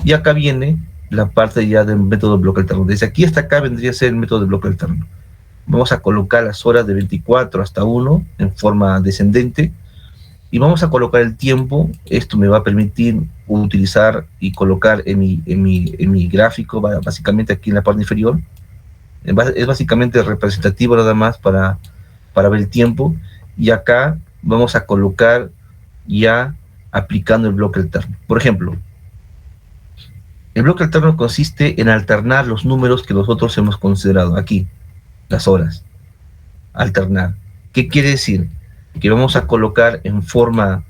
S1: Y acá viene la parte ya del método de bloque alterno. Desde aquí hasta acá vendría a ser el método de bloque alterno. Vamos a colocar las horas de 24 hasta 1 en forma descendente, y vamos a colocar el tiempo. Esto me va a permitir utilizar y colocar en mi gráfico, básicamente aquí en la parte inferior. Es básicamente representativo nada más para ver el tiempo, y acá vamos a colocar ya aplicando el bloque alterno. Por ejemplo, el bloque alterno consiste en alternar los números que nosotros hemos considerado aquí. las horas, alternar. ¿Qué quiere decir? Que vamos a colocar en forma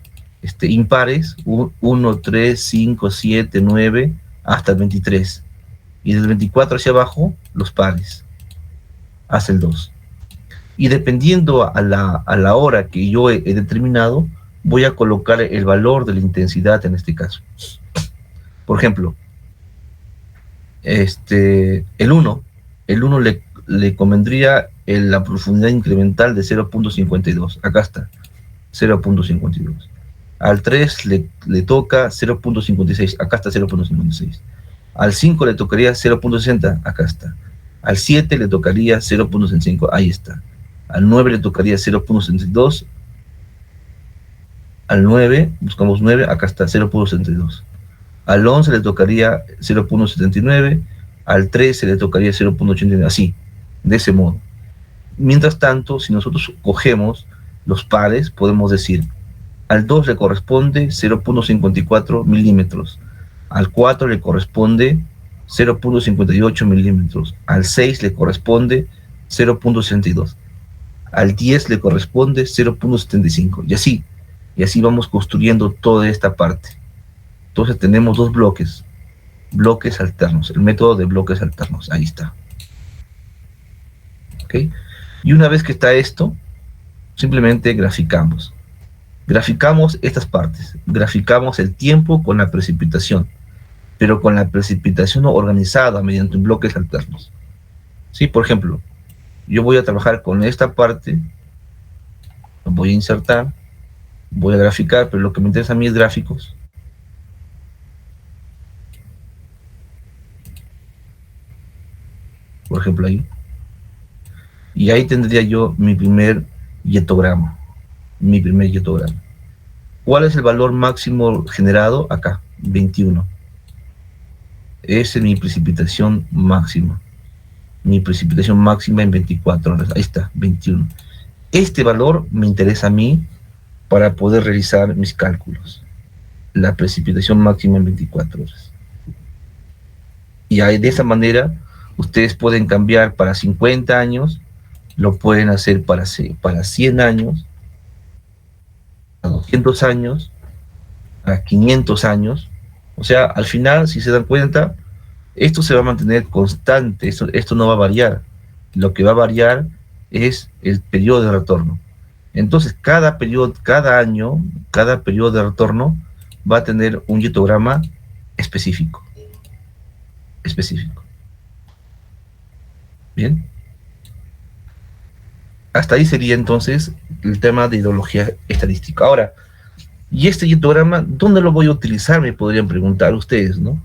S1: impares, 1, 3, 5, 7, 9, hasta el 23. Y del 24 hacia abajo, los pares, hasta el 2. Y dependiendo a la hora que yo he determinado, voy a colocar el valor de la intensidad en este caso. Por ejemplo, el 1 le convendría la profundidad incremental de 0.52. Acá está, 0.52. Al 3 le toca 0.56. Acá está 0.56. Al 5 le tocaría 0.60. Acá está. Al 7 le tocaría 0.65. Ahí está. Al 9 le tocaría 0.62. Al 9, buscamos 9, acá está 0.62. Al 11 le tocaría 0.79. Al 13 le tocaría 0.89. Así, de ese modo. Mientras tanto, si nosotros cogemos los pares, podemos decir, al 2 le corresponde 0.54 milímetros. Al 4 le corresponde 0.58 milímetros. Al 6 le corresponde 0.62. Al 10 le corresponde 0.75. Y así vamos construyendo toda esta parte. Entonces tenemos dos bloques alternos, el método de bloques alternos. Ahí está. ¿Ok? Y una vez que está esto, simplemente graficamos. Graficamos estas partes. Graficamos el tiempo con la precipitación, pero con la precipitación organizada mediante bloques alternos. ¿Sí? Por ejemplo, yo voy a trabajar con esta parte, voy a insertar, voy a graficar, pero lo que me interesa a mí es gráficos. Por ejemplo, ahí. Y ahí tendría yo mi primer yetograma. ¿Cuál es el valor máximo generado? Acá, 21. Esa es mi precipitación máxima. Mi precipitación máxima en 24 horas. Ahí está, 21. Este valor me interesa a mí para poder realizar mis cálculos. La precipitación máxima en 24 horas. Y ahí, de esa manera, ustedes pueden cambiar para 50 años, lo pueden hacer para 100 años, a 200 años, a 500 años. O sea, al final, si se dan cuenta, esto se va a mantener constante, esto no va a variar. Lo que va a variar es el periodo de retorno. Entonces, cada año, cada periodo de retorno va a tener un yetograma específico. Bien. Hasta ahí sería entonces el tema de hidrología estadística. Ahora, ¿y este yetograma dónde lo voy a utilizar? Me podrían preguntar ustedes, ¿no?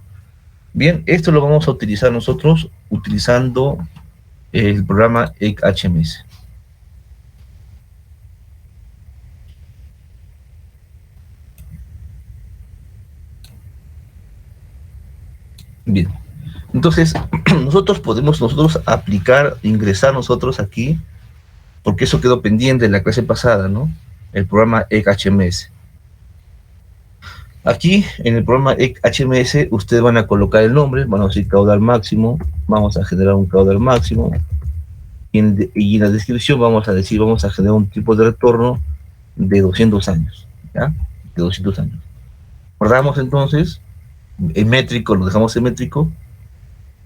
S1: Bien, esto lo vamos a utilizar nosotros utilizando el programa ECHMS. Bien, entonces nosotros podemos ingresar nosotros aquí, porque eso quedó pendiente en la clase pasada, ¿no? El programa ECHMS. Aquí, en el programa HMS, ustedes van a colocar el nombre, van a decir caudal máximo, vamos a generar un caudal máximo, y en la descripción vamos a generar un tipo de retorno de 200 años, ¿ya? De 200 años. Guardamos entonces, en métrico, lo dejamos en métrico,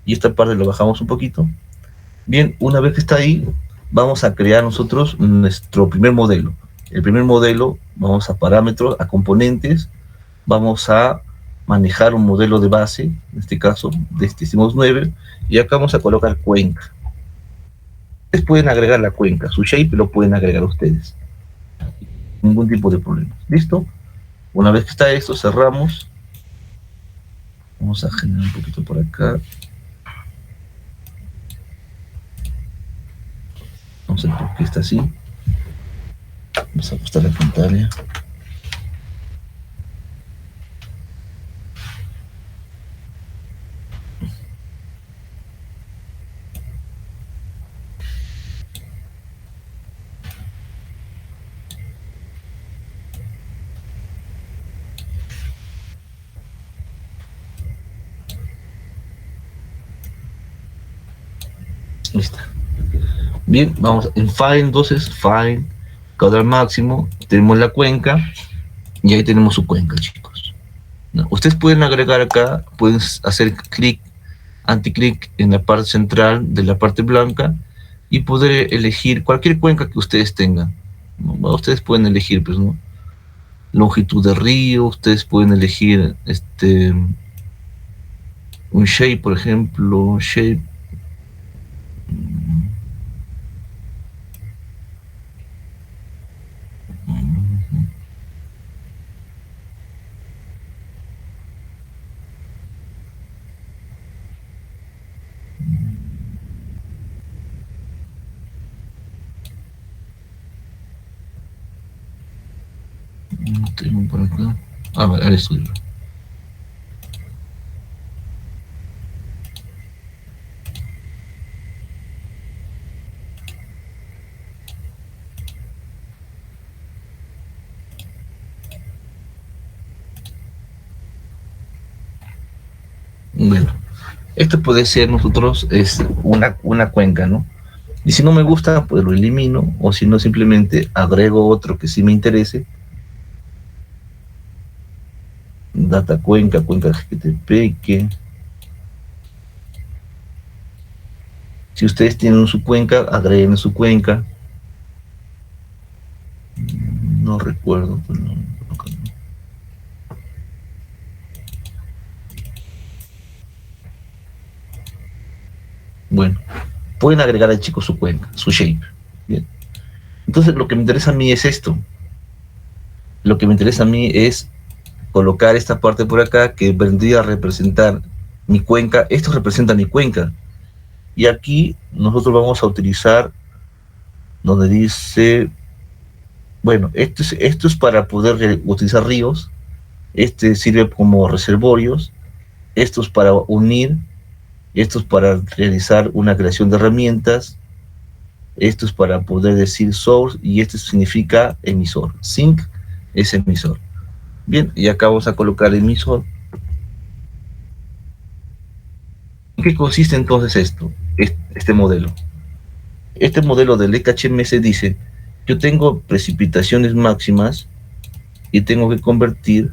S1: y esta parte lo bajamos un poquito. Bien, una vez que está ahí, vamos a crear nosotros nuestro primer modelo. El primer modelo, vamos a parámetros, a componentes, vamos a manejar un modelo de base, en este caso, hicimos 9, y acá vamos a colocar cuenca. Ustedes pueden agregar la cuenca, su shape lo pueden agregar ustedes. Ningún tipo de problema. ¿Listo? Una vez que está esto, cerramos. Vamos a generar un poquito por acá. No sé por qué está así. Vamos a ajustar la pantalla. Listo. Bien, vamos en Find, entonces, Find, caudal máximo, tenemos la cuenca, y ahí tenemos su cuenca, chicos. ¿No? Ustedes pueden agregar acá, pueden hacer clic, anticlic en la parte central de la parte blanca, y poder elegir cualquier cuenca que ustedes tengan. ¿No? Ustedes pueden elegir, pues, ¿no? Longitud de río, ustedes pueden elegir un shape, por ejemplo, shape. Tengo por acá. A ver, estudio. Bueno, esto puede ser nosotros, es una cuenca, ¿no? Y si no me gusta, pues lo elimino, o si no, simplemente agrego otro que sí me interese. Data cuenca, cuenca GTP, que si ustedes tienen su cuenca, agreguen su cuenca. No recuerdo, pues no. Bueno, pueden agregar al chico su cuenca, su shape. Bien. Entonces, lo que me interesa a mí es esto. Lo que me interesa a mí es colocar esta parte por acá que vendría a representar mi cuenca. Esto representa mi cuenca. Y aquí nosotros vamos a utilizar donde dice, bueno, esto es para poder utilizar ríos. Este sirve como reservorios. Esto es para unir. Esto es para realizar una creación de herramientas. Esto es para poder decir source y esto significa emisor. Sync es emisor. Bien, y acá vamos a colocar emisor. ¿En qué consiste entonces esto? Este modelo. Este modelo del EKHMS dice, yo tengo precipitaciones máximas y tengo que convertir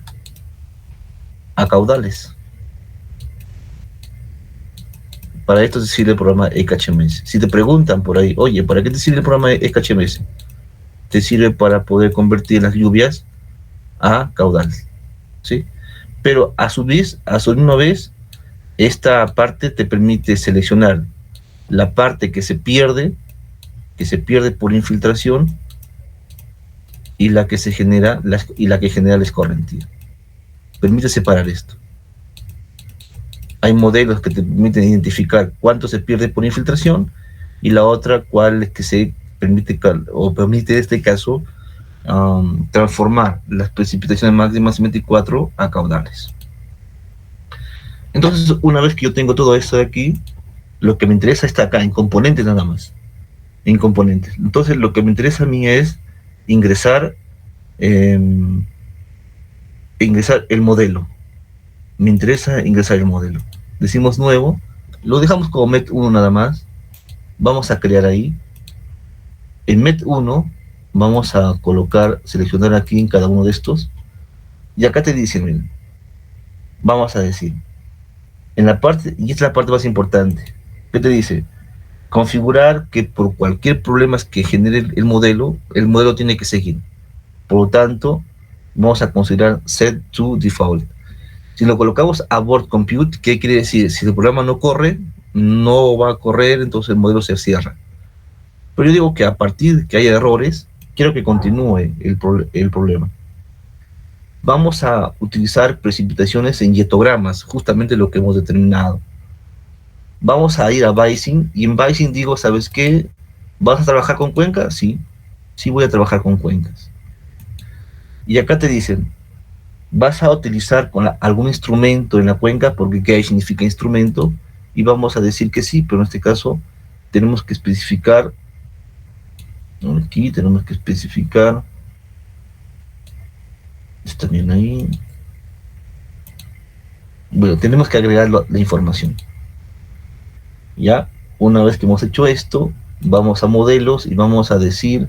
S1: a caudales. Para esto se sirve el programa EKHMS. Si te preguntan por ahí, oye, ¿para qué te sirve el programa EKHMS? Te sirve para poder convertir las lluvias a caudales, ¿sí? Pero a su misma vez, esta parte te permite seleccionar la parte que se pierde por infiltración y la que se genera y la que genera la escorrentía. Permite separar esto. Hay modelos que te permiten identificar cuánto se pierde por infiltración y la otra cuál es que se permite en este caso transformar las precipitaciones máximas 24 a caudales. Entonces, una vez que yo tengo todo esto de aquí, lo que me interesa está acá, en componentes nada más. En componentes. Entonces, lo que me interesa a mí es ingresar el modelo. Me interesa ingresar el modelo. Decimos nuevo, lo dejamos como MET1 nada más. Vamos a crear ahí. En MET1 vamos a colocar, seleccionar aquí en cada uno de estos. Y acá te dicen, miren, vamos a decir, en la parte, y esta es la parte más importante, ¿qué te dice? Configurar que por cualquier problema que genere el modelo tiene que seguir. Por lo tanto, vamos a considerar set to default. Si lo colocamos a board compute, ¿qué quiere decir? Si el programa no corre, no va a correr, entonces el modelo se cierra. Pero yo digo que a partir de que haya errores, quiero que continúe el problema. Vamos a utilizar precipitaciones en hietogramas, justamente lo que hemos determinado. Vamos a ir a Bayesian, y en Bayesian digo, ¿sabes qué? ¿Vas a trabajar con cuencas? Sí, sí voy a trabajar con cuencas. Y acá te dicen, ¿vas a utilizar algún instrumento en la cuenca? Porque ¿qué significa instrumento? Y vamos a decir que sí, pero en este caso tenemos que especificar, aquí tenemos que especificar, está bien ahí. Bueno, tenemos que agregar la información. Ya, una vez que hemos hecho esto, vamos a modelos y vamos a decir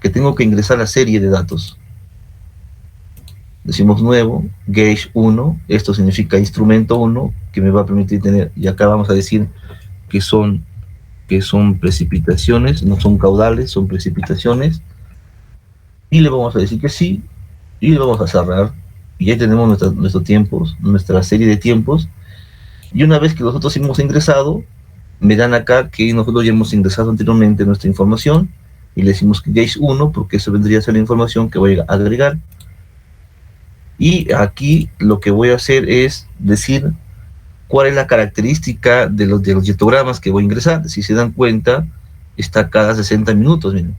S1: que tengo que ingresar la serie de datos. Decimos nuevo, gauge 1, esto significa instrumento 1, que me va a permitir tener, y acá vamos a decir que son precipitaciones, no son caudales, son precipitaciones, y le vamos a decir que sí, y le vamos a cerrar, y ahí tenemos nuestros tiempos, nuestra serie de tiempos, y una vez que nosotros hemos ingresado, me dan acá que nosotros ya hemos ingresado anteriormente nuestra información, y le decimos que gauge 1, porque eso vendría a ser la información que voy a agregar, y aquí lo que voy a hacer es decir cuál es la característica de los histogramas que voy a ingresar. Si se dan cuenta, está cada 60 minutos, miren.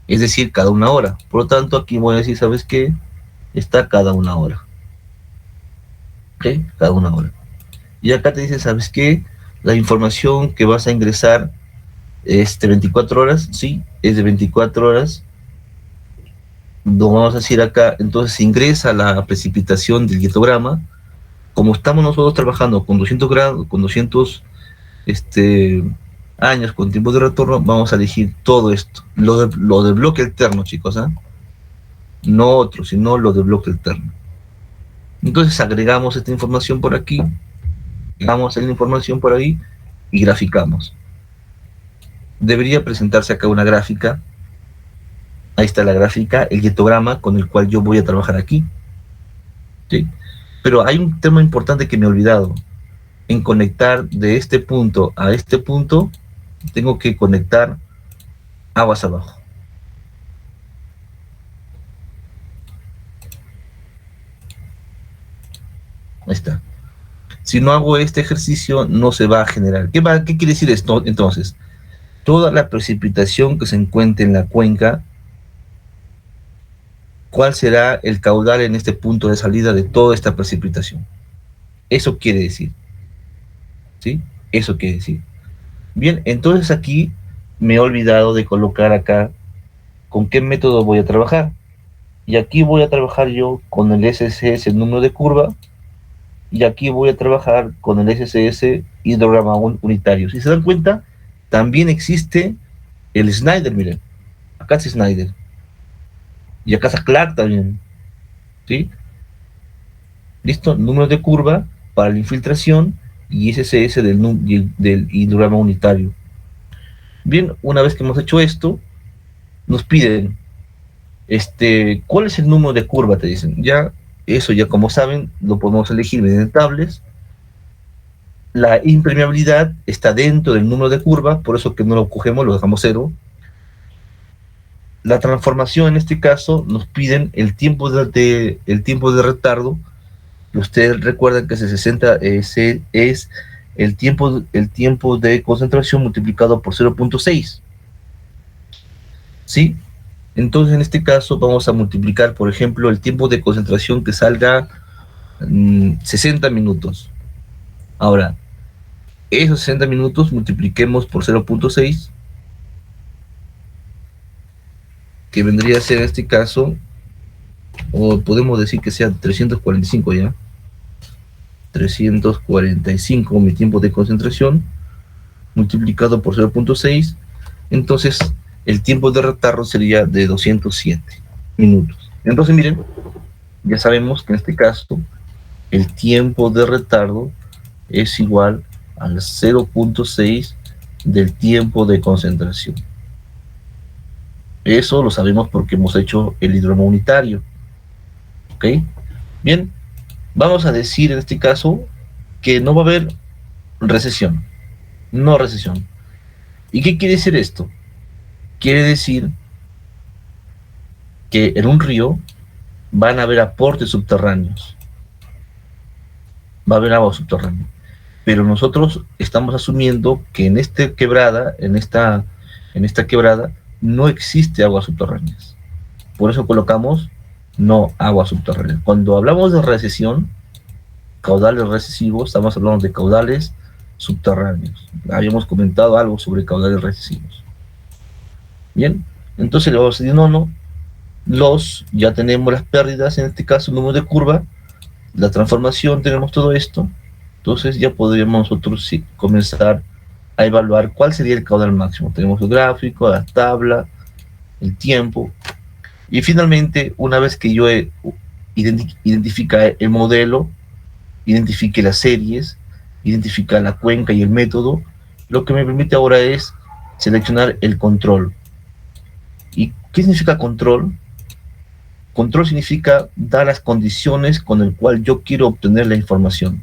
S1: Es decir, cada una hora. Por lo tanto, aquí voy a decir, ¿sabes qué? Está cada una hora. ¿Ok? Cada una hora. Y acá te dice, ¿sabes qué? La información que vas a ingresar es de 24 horas. Sí, es de 24 horas. Lo vamos a decir acá, entonces ingresa la precipitación del histograma. Como estamos nosotros trabajando con 200 grados, con 200 años, con tiempo de retorno, vamos a elegir todo esto. Lo de bloque alterno, chicos, ¿eh? No otro, sino lo de bloque alterno. Entonces agregamos esta información por aquí, agregamos la información por ahí y graficamos. Debería presentarse acá una gráfica. Ahí está la gráfica, el histograma con el cual yo voy a trabajar aquí. ¿Sí? Pero hay un tema importante que me he olvidado. En conectar de este punto a este punto, tengo que conectar aguas abajo. Ahí está. Si no hago este ejercicio, no se va a generar. ¿Qué quiere decir esto? Entonces, toda la precipitación que se encuentre en la cuenca, ¿cuál será el caudal en este punto de salida de toda esta precipitación? Eso quiere decir. ¿Sí? Eso quiere decir. Bien, entonces aquí me he olvidado de colocar acá con qué método voy a trabajar. Y aquí voy a trabajar yo con el SCS, el número de curva, y aquí voy a trabajar con el SCS hidrograma unitario. Si se dan cuenta, también existe el Snyder, miren. Acá está Snyder. Y acá está Clark también. ¿Sí? ¿Listo? Número de curva para la infiltración y SCS del hidrograma unitario. Bien, una vez que hemos hecho esto, nos piden, ¿cuál es el número de curva? Te dicen. Ya, eso ya como saben, lo podemos elegir mediante tables. La impermeabilidad está dentro del número de curva, por eso que no lo cogemos, lo dejamos 0. La transformación en este caso nos piden el tiempo de retardo. Ustedes recuerdan que ese 60 es el tiempo de concentración multiplicado por 0.6. ¿Sí? Entonces en este caso vamos a multiplicar, por ejemplo, el tiempo de concentración que salga 60 minutos. Ahora, esos 60 minutos multipliquemos por 0.6, que vendría a ser en este caso, o podemos decir que sea 345 ya. 345 mi tiempo de concentración multiplicado por 0.6, entonces el tiempo de retardo sería de 207 minutos. Entonces miren, ya sabemos que en este caso el tiempo de retardo es igual al 0.6 del tiempo de concentración. Eso lo sabemos porque hemos hecho el hidrograma unitario. ¿Ok? Bien, vamos a decir en este caso que no va a haber recesión. No recesión. ¿Y qué quiere decir esto? Quiere decir que en un río van a haber aportes subterráneos. Va a haber agua subterránea. Pero nosotros estamos asumiendo que en esta quebrada, no existe aguas subterráneas. Por eso colocamos no aguas subterráneas. Cuando hablamos de recesión, caudales recesivos, estamos hablando de caudales subterráneos. Habíamos comentado algo sobre caudales recesivos. Bien, entonces le vamos a decir no, ya tenemos las pérdidas, en este caso el número de curva, la transformación, tenemos todo esto, entonces ya podríamos nosotros sí comenzar a evaluar cuál sería el caudal máximo. Tenemos el gráfico, la tabla, el tiempo, y finalmente, una vez que yo identifica el modelo, identifique las series, identifica la cuenca y el método, lo que me permite ahora es seleccionar el control. ¿Y qué significa control? Control significa dar las condiciones con el cual yo quiero obtener la información,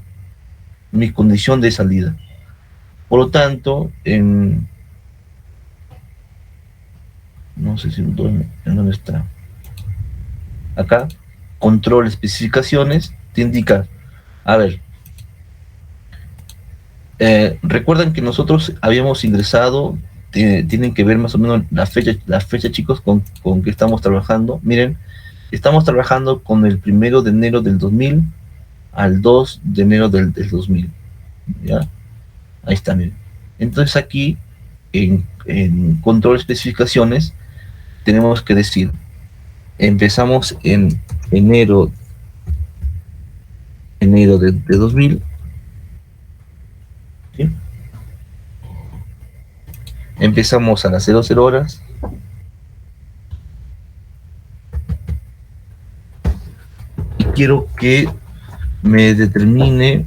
S1: mi condición de salida. Por lo tanto, no sé si en dónde está. Acá, control especificaciones, te indica, a ver, recuerdan que nosotros habíamos ingresado, tienen que ver más o menos la fecha chicos, con que estamos trabajando. Miren, estamos trabajando con el 1 de enero del 2000 al 2 de enero del 2000. ¿Ya? Ahí está, miren. Entonces aquí, en control especificaciones, tenemos que decir, empezamos en enero de 2000, ¿sí? Empezamos a las 00 horas, y quiero que me determine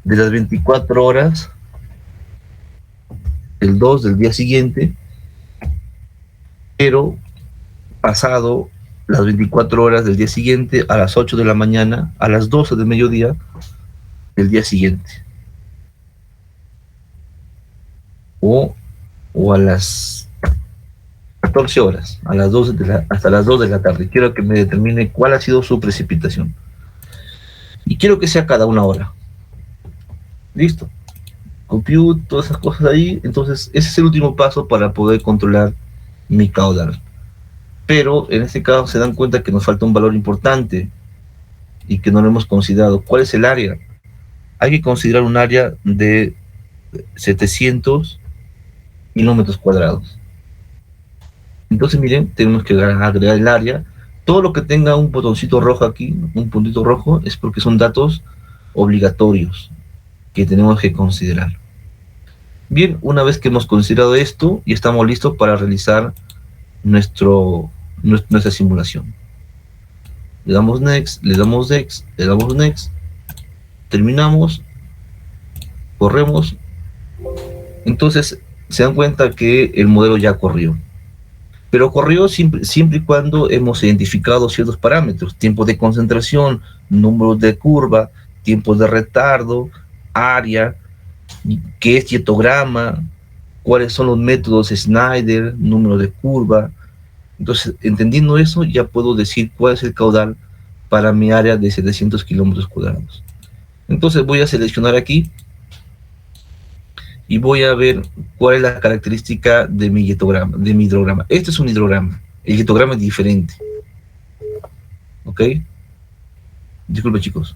S1: de las 24 horas, el 2 del día siguiente, pero pasado las 24 horas del día siguiente, a las 8 de la mañana, a las 12 del mediodía del día siguiente. O a las 14 horas, a las 12 hasta las 2 de la tarde. Quiero que me determine cuál ha sido su precipitación. Y quiero que sea cada 1 hora. Listo. Compute, todas esas cosas ahí. Entonces, ese es el último paso para poder controlar mi caudal. Pero en este caso se dan cuenta que nos falta un valor importante y que no lo hemos considerado. ¿Cuál es el área? Hay que considerar un área de 700 kilómetros cuadrados. Entonces, miren, tenemos que agregar el área. Todo lo que tenga un botoncito rojo aquí, un puntito rojo, es porque son datos obligatorios que tenemos que considerar. Bien, una vez que hemos considerado esto, y estamos listos para realizar nuestra simulación. Le damos next, le damos next, le damos next, terminamos, corremos. Entonces se dan cuenta que el modelo ya corrió, pero corrió siempre y cuando hemos identificado ciertos parámetros: tiempo de concentración, número de curva, tiempo de retardo, área, qué es dietograma, cuáles son los métodos Snyder, número de curva. Entonces, entendiendo eso, ya puedo decir cuál es el caudal para mi área de 700 kilómetros cuadrados. Entonces voy a seleccionar aquí y voy a ver cuál es la característica de mi hidrograma. Este es un hidrograma. El hidrograma es diferente. ¿Ok? Disculpe, chicos.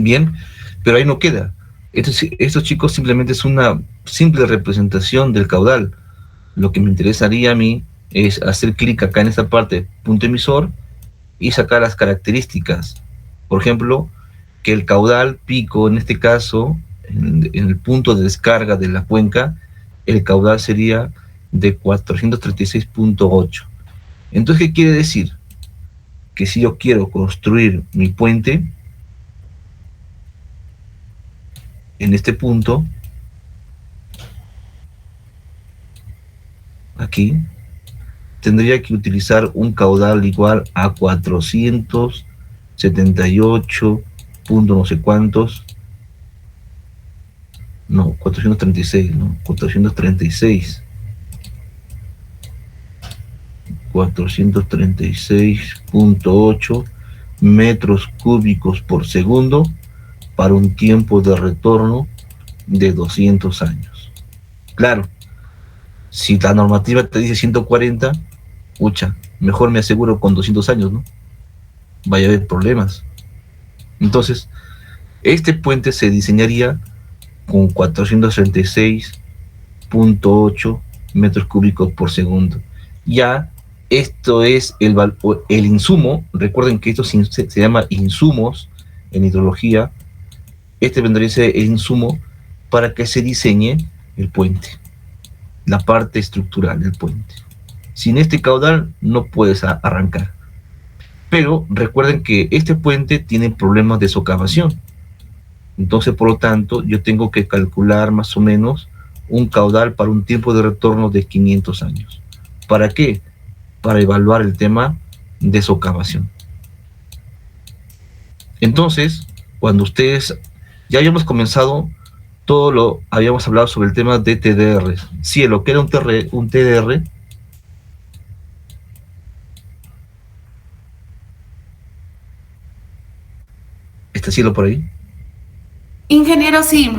S1: Bien, pero ahí no queda. Estos chicos simplemente es una simple representación del caudal. Lo que me interesaría a mí es hacer clic acá en esta parte, punto emisor, y sacar las características. Por ejemplo, que el caudal pico, en este caso, en el punto de descarga de la cuenca, el caudal sería de 436.8. Entonces, ¿qué quiere decir? Que si yo quiero construir mi puente en este punto, aquí, tendría que utilizar un caudal igual a 478 punto no sé cuántos, no, 436, no, 436. 436.8 metros cúbicos por segundo para un tiempo de retorno de 200 años. Claro, si la normativa te dice 140, pucha, mejor me aseguro con 200 años, ¿no? Vaya a haber problemas. Entonces, este puente se diseñaría con 436.8 metros cúbicos por segundo. Ya, esto es el insumo. Recuerden que esto se llama insumos en hidrología. Este vendría a ser el insumo para que se diseñe el puente, la parte estructural del puente. Sin este caudal no puedes arrancar. Pero recuerden que este puente tiene problemas de socavación. Entonces, por lo tanto, yo tengo que calcular más o menos un caudal para un tiempo de retorno de 500 años. ¿Para qué? Para evaluar el tema de socavación. Entonces, cuando ustedes, ya habíamos comenzado, habíamos hablado sobre el tema de TDR. Cielo, ¿qué era un TDR? ¿Está Cielo por ahí?
S3: Ingeniero, sí.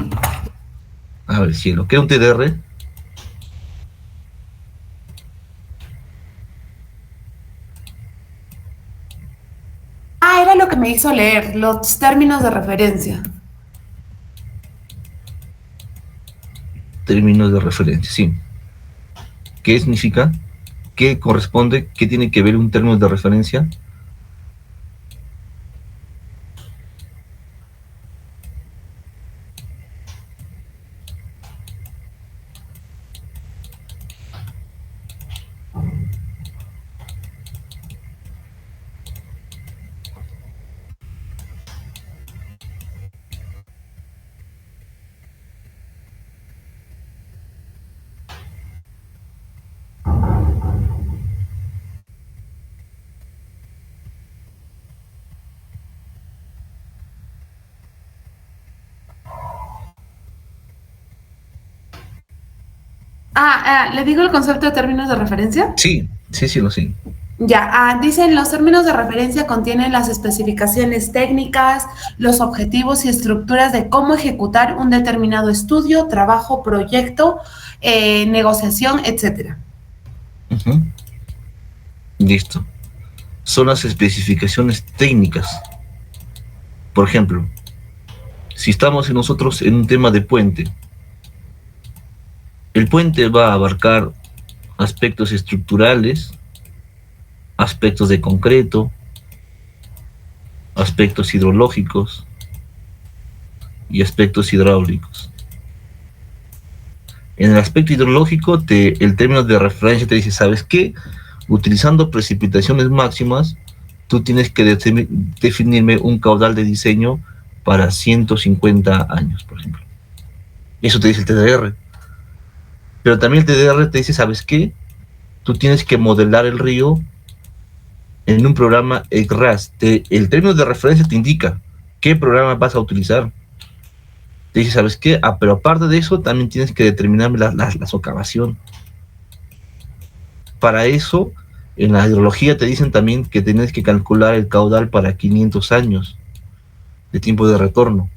S1: A ver, Cielo, ¿qué era un TDR?
S3: Era lo que me hizo leer, los términos de referencia.
S1: Términos de referencia, sí. ¿Qué significa? ¿Qué corresponde? ¿Qué tiene que ver un término de referencia?
S3: ¿Le digo el concepto de términos de referencia?
S1: Sí, lo sé.
S3: Ya, dicen los términos de referencia contienen las especificaciones técnicas, los objetivos y estructuras de cómo ejecutar un determinado estudio, trabajo, proyecto, negociación, etc.
S1: Listo. Son las especificaciones técnicas. Por ejemplo, si estamos nosotros en un tema de puente, el puente va a abarcar aspectos estructurales, aspectos de concreto, aspectos hidrológicos y aspectos hidráulicos. En el aspecto hidrológico, el término de referencia te dice, ¿sabes qué? Utilizando precipitaciones máximas, tú tienes que definirme un caudal de diseño para 150 años, por ejemplo. Eso te dice el TDR. Pero también el TDR te dice, ¿sabes qué? Tú tienes que modelar el río en un programa ECRAS. El término de referencia te indica qué programa vas a utilizar. Te dice, ¿sabes qué? Pero aparte de eso, también tienes que determinar la socavación. Para eso, en la hidrología te dicen también que tienes que calcular el caudal para 500 años de tiempo de retorno.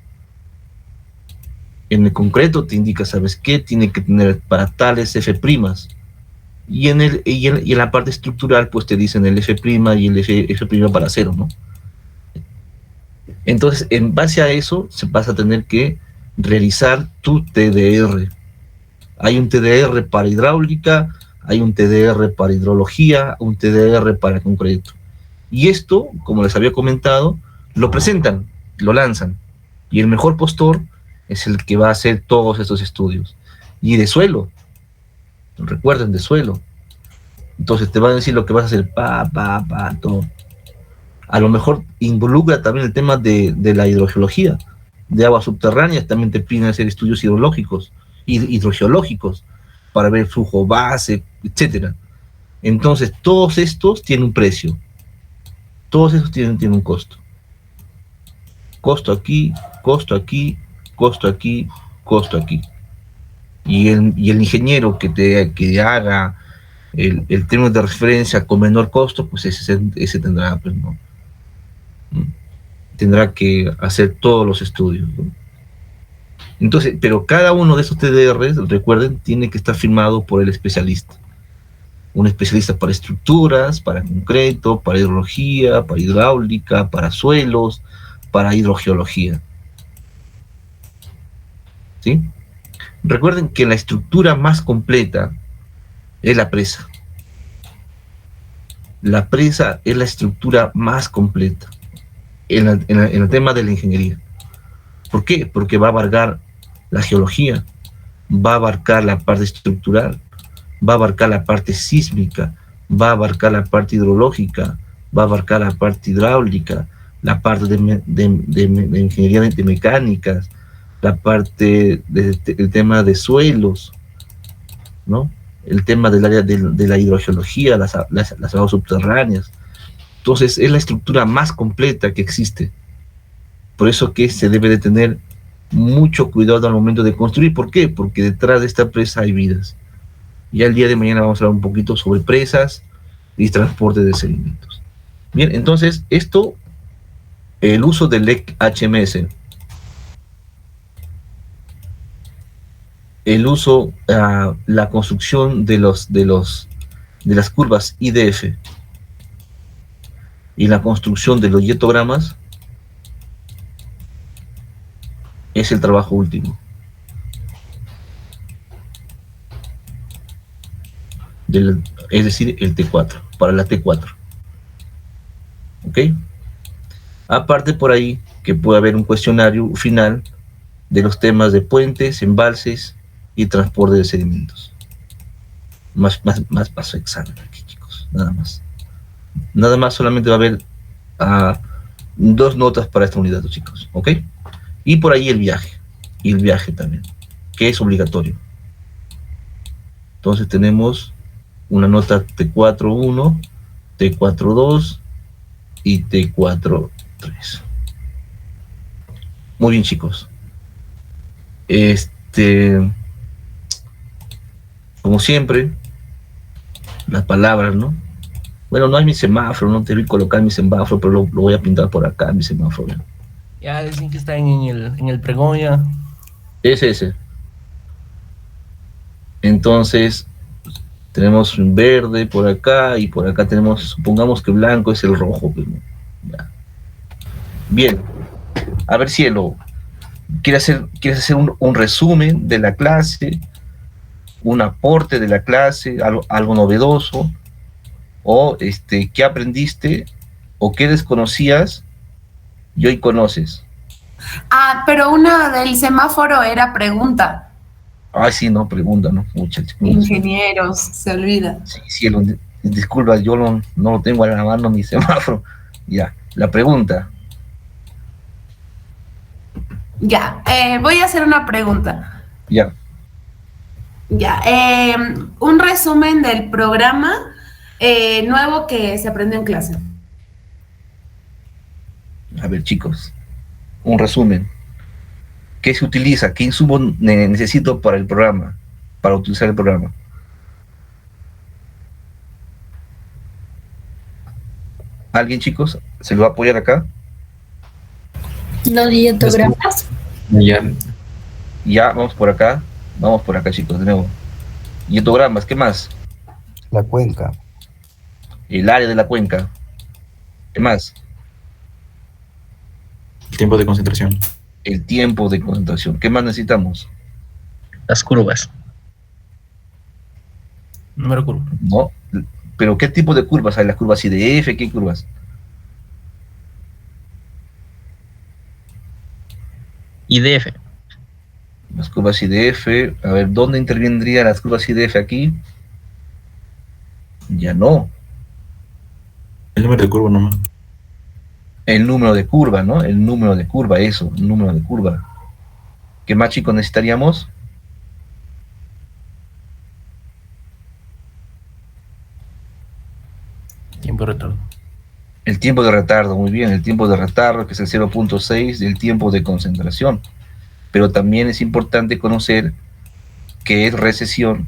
S1: En el concreto te indica, ¿sabes qué? Tiene que tener para tales F'. Y en la parte estructural, pues te dicen el F' y el F' para cero, ¿no? Entonces, en base a eso, vas a tener que realizar tu TDR. Hay un TDR para hidráulica, hay un TDR para hidrología, un TDR para concreto. Y esto, como les había comentado, lo presentan, lo lanzan. Y el mejor postor es el que va a hacer todos estos estudios. Y de suelo. Recuerden, de suelo. Entonces te va a decir lo que vas a hacer, todo. A lo mejor involucra también el tema de la hidrogeología, de aguas subterráneas, también te piden hacer estudios hidrológicos, hidrogeológicos, para ver flujo base, etcétera. Entonces, todos estos tienen un precio. Todos estos tienen un costo. Costo aquí, costo aquí, costo aquí, costo aquí. Y el ingeniero que haga el término de referencia con menor costo, pues ese tendrá, pues, ¿no? Tendrá que hacer todos los estudios, ¿no? Entonces, pero cada uno de esos TDRs, recuerden, tiene que estar firmado por el especialista. Un especialista para estructuras, para concreto, para hidrología, para hidráulica, para suelos, para hidrogeología. ¿Sí? Recuerden que la estructura más completa es la presa. La presa es la estructura más completa en el tema de la ingeniería. ¿Por qué? Porque va a abarcar la geología, va a abarcar la parte estructural, va a abarcar la parte sísmica, va a abarcar la parte hidrológica, va a abarcar la parte hidráulica, la parte de ingeniería de mecánicas, la parte del tema de suelos, ¿no? El tema del área de la hidrogeología, las aguas subterráneas. Entonces, es la estructura más completa que existe. Por eso que se debe de tener mucho cuidado al momento de construir. ¿Por qué? Porque detrás de esta presa hay vidas. Ya el día de mañana vamos a hablar un poquito sobre presas y transporte de sedimentos. Bien, entonces, esto, el uso del LEC HMS, el uso, la construcción de las curvas IDF y la construcción de los hietogramas es el trabajo último. Es decir, el T4, para la T4. ¿Ok? Aparte por ahí que puede haber un cuestionario final de los temas de puentes, embalses y transporte de sedimentos. Más paso examen aquí, chicos, nada más. Nada más, solamente va a haber 2 notas para esta unidad, chicos, ¿ok? Y por ahí el viaje también, que es obligatorio. Entonces tenemos una nota T4.1, T4.2 y T4.3. Muy bien, chicos. Como siempre, las palabras, ¿no? Bueno, no hay mi semáforo, no te voy a colocar mi semáforo, pero lo voy a pintar por acá, mi semáforo.
S4: Ya dicen que están en el pregón ya.
S1: Ese. Entonces, tenemos un verde por acá y por acá tenemos, supongamos que blanco es el rojo. Ya. Bien. A ver, Cielo, ¿quieres hacer un resumen de la clase? ¿Un aporte de la clase? ¿Algo novedoso? ¿O qué aprendiste? ¿O qué desconocías y hoy conoces?
S3: Pero una del semáforo era pregunta.
S1: Ay, sí, no, pregunta, ¿no? Muchachos.
S3: Ingenieros, se olvida.
S1: Sí, Cielo, disculpa, yo no lo tengo a la mano mi semáforo. Ya, la pregunta.
S3: Ya, voy a hacer una pregunta.
S1: Ya.
S3: Ya, un resumen del programa nuevo que se aprendió en clase.
S1: A ver, chicos, un resumen. ¿Qué se utiliza? ¿Qué insumo necesito para el programa? Para utilizar el programa. ¿Alguien, chicos? ¿Se lo va a apoyar acá?
S5: Los hietogramas.
S1: Ya, vamos por acá. Vamos por acá, chicos, de nuevo. Hietogramas, ¿qué más?
S6: La cuenca.
S1: El área de la cuenca. ¿Qué más?
S2: El tiempo de concentración.
S1: El tiempo de concentración. ¿Qué más necesitamos?
S4: Las curvas. Número curva.
S1: No, pero ¿qué tipo de curvas hay? ¿Las curvas IDF? ¿Qué curvas?
S4: IDF.
S1: Las curvas IDF. A ver, ¿dónde intervendrían las curvas IDF aquí? Ya no.
S2: El número de curva nomás.
S1: El número de curva, ¿no? El número de curva, eso, el número de curva. ¿Qué más, chicos, necesitaríamos?
S4: tiempo de retorno.
S1: El tiempo de retardo, muy bien, el tiempo de retardo, que es el 0.6 del tiempo de concentración. Pero también es importante conocer qué es recesión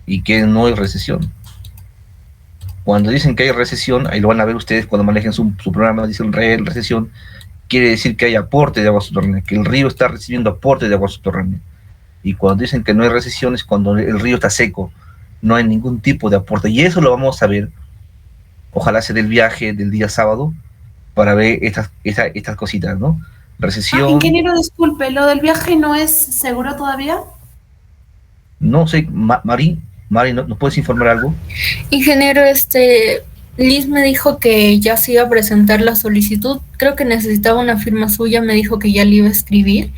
S1: y qué no es recesión. Cuando dicen que hay recesión, ahí lo van a ver ustedes cuando manejen su programa, dicen recesión, quiere decir que hay aporte de agua subterránea, que el río está recibiendo aporte de agua subterránea. Y cuando dicen que no hay recesión es cuando el río está seco, no hay ningún tipo de aporte. Y eso lo vamos a ver, ojalá sea del viaje del día sábado, para ver estas cositas, ¿no? Recesión.
S3: Ingeniero, disculpe, ¿lo del viaje no es seguro todavía?
S1: No sé, Mari, ¿nos puedes informar algo?
S5: Ingeniero, Liz me dijo que ya se iba a presentar la solicitud. Creo que necesitaba una firma suya, me dijo que ya le iba a escribir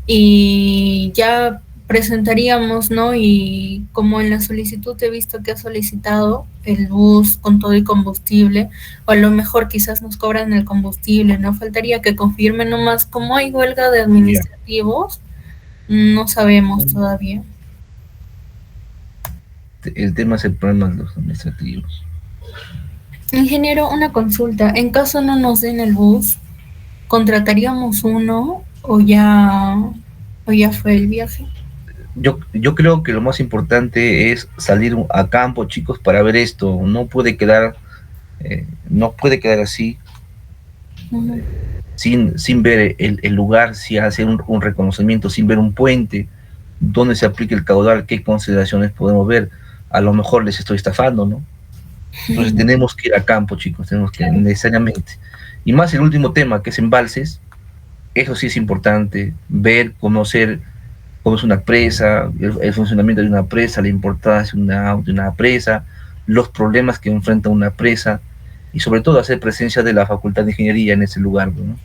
S5: y ya presentaríamos, ¿no? Y como en la solicitud he visto que ha solicitado el bus con todo y combustible, o a lo mejor quizás nos cobran el combustible, ¿no? Faltaría que confirme nomás. Como hay huelga de administrativos, no sabemos todavía.
S1: El tema es el problema de los administrativos.
S5: Ingeniero, una consulta. En caso no nos den el bus, ¿contrataríamos uno o ya fue el viaje?
S1: Yo creo que lo más importante es salir a campo, chicos, para ver esto. No puede quedar así,
S5: Uh-huh.
S1: sin ver el lugar, sin hacer un reconocimiento, sin ver un puente, dónde se aplica el caudal, qué consideraciones podemos ver. A lo mejor les estoy estafando, ¿no? Entonces tenemos que ir a campo, chicos, tenemos que necesariamente. Y más el último tema, que es embalses, eso sí es importante, ver, conocer cómo es una presa, el funcionamiento de una presa, la importancia de una presa, los problemas que enfrenta una presa, y sobre todo hacer presencia de la Facultad de Ingeniería en ese lugar, ¿no?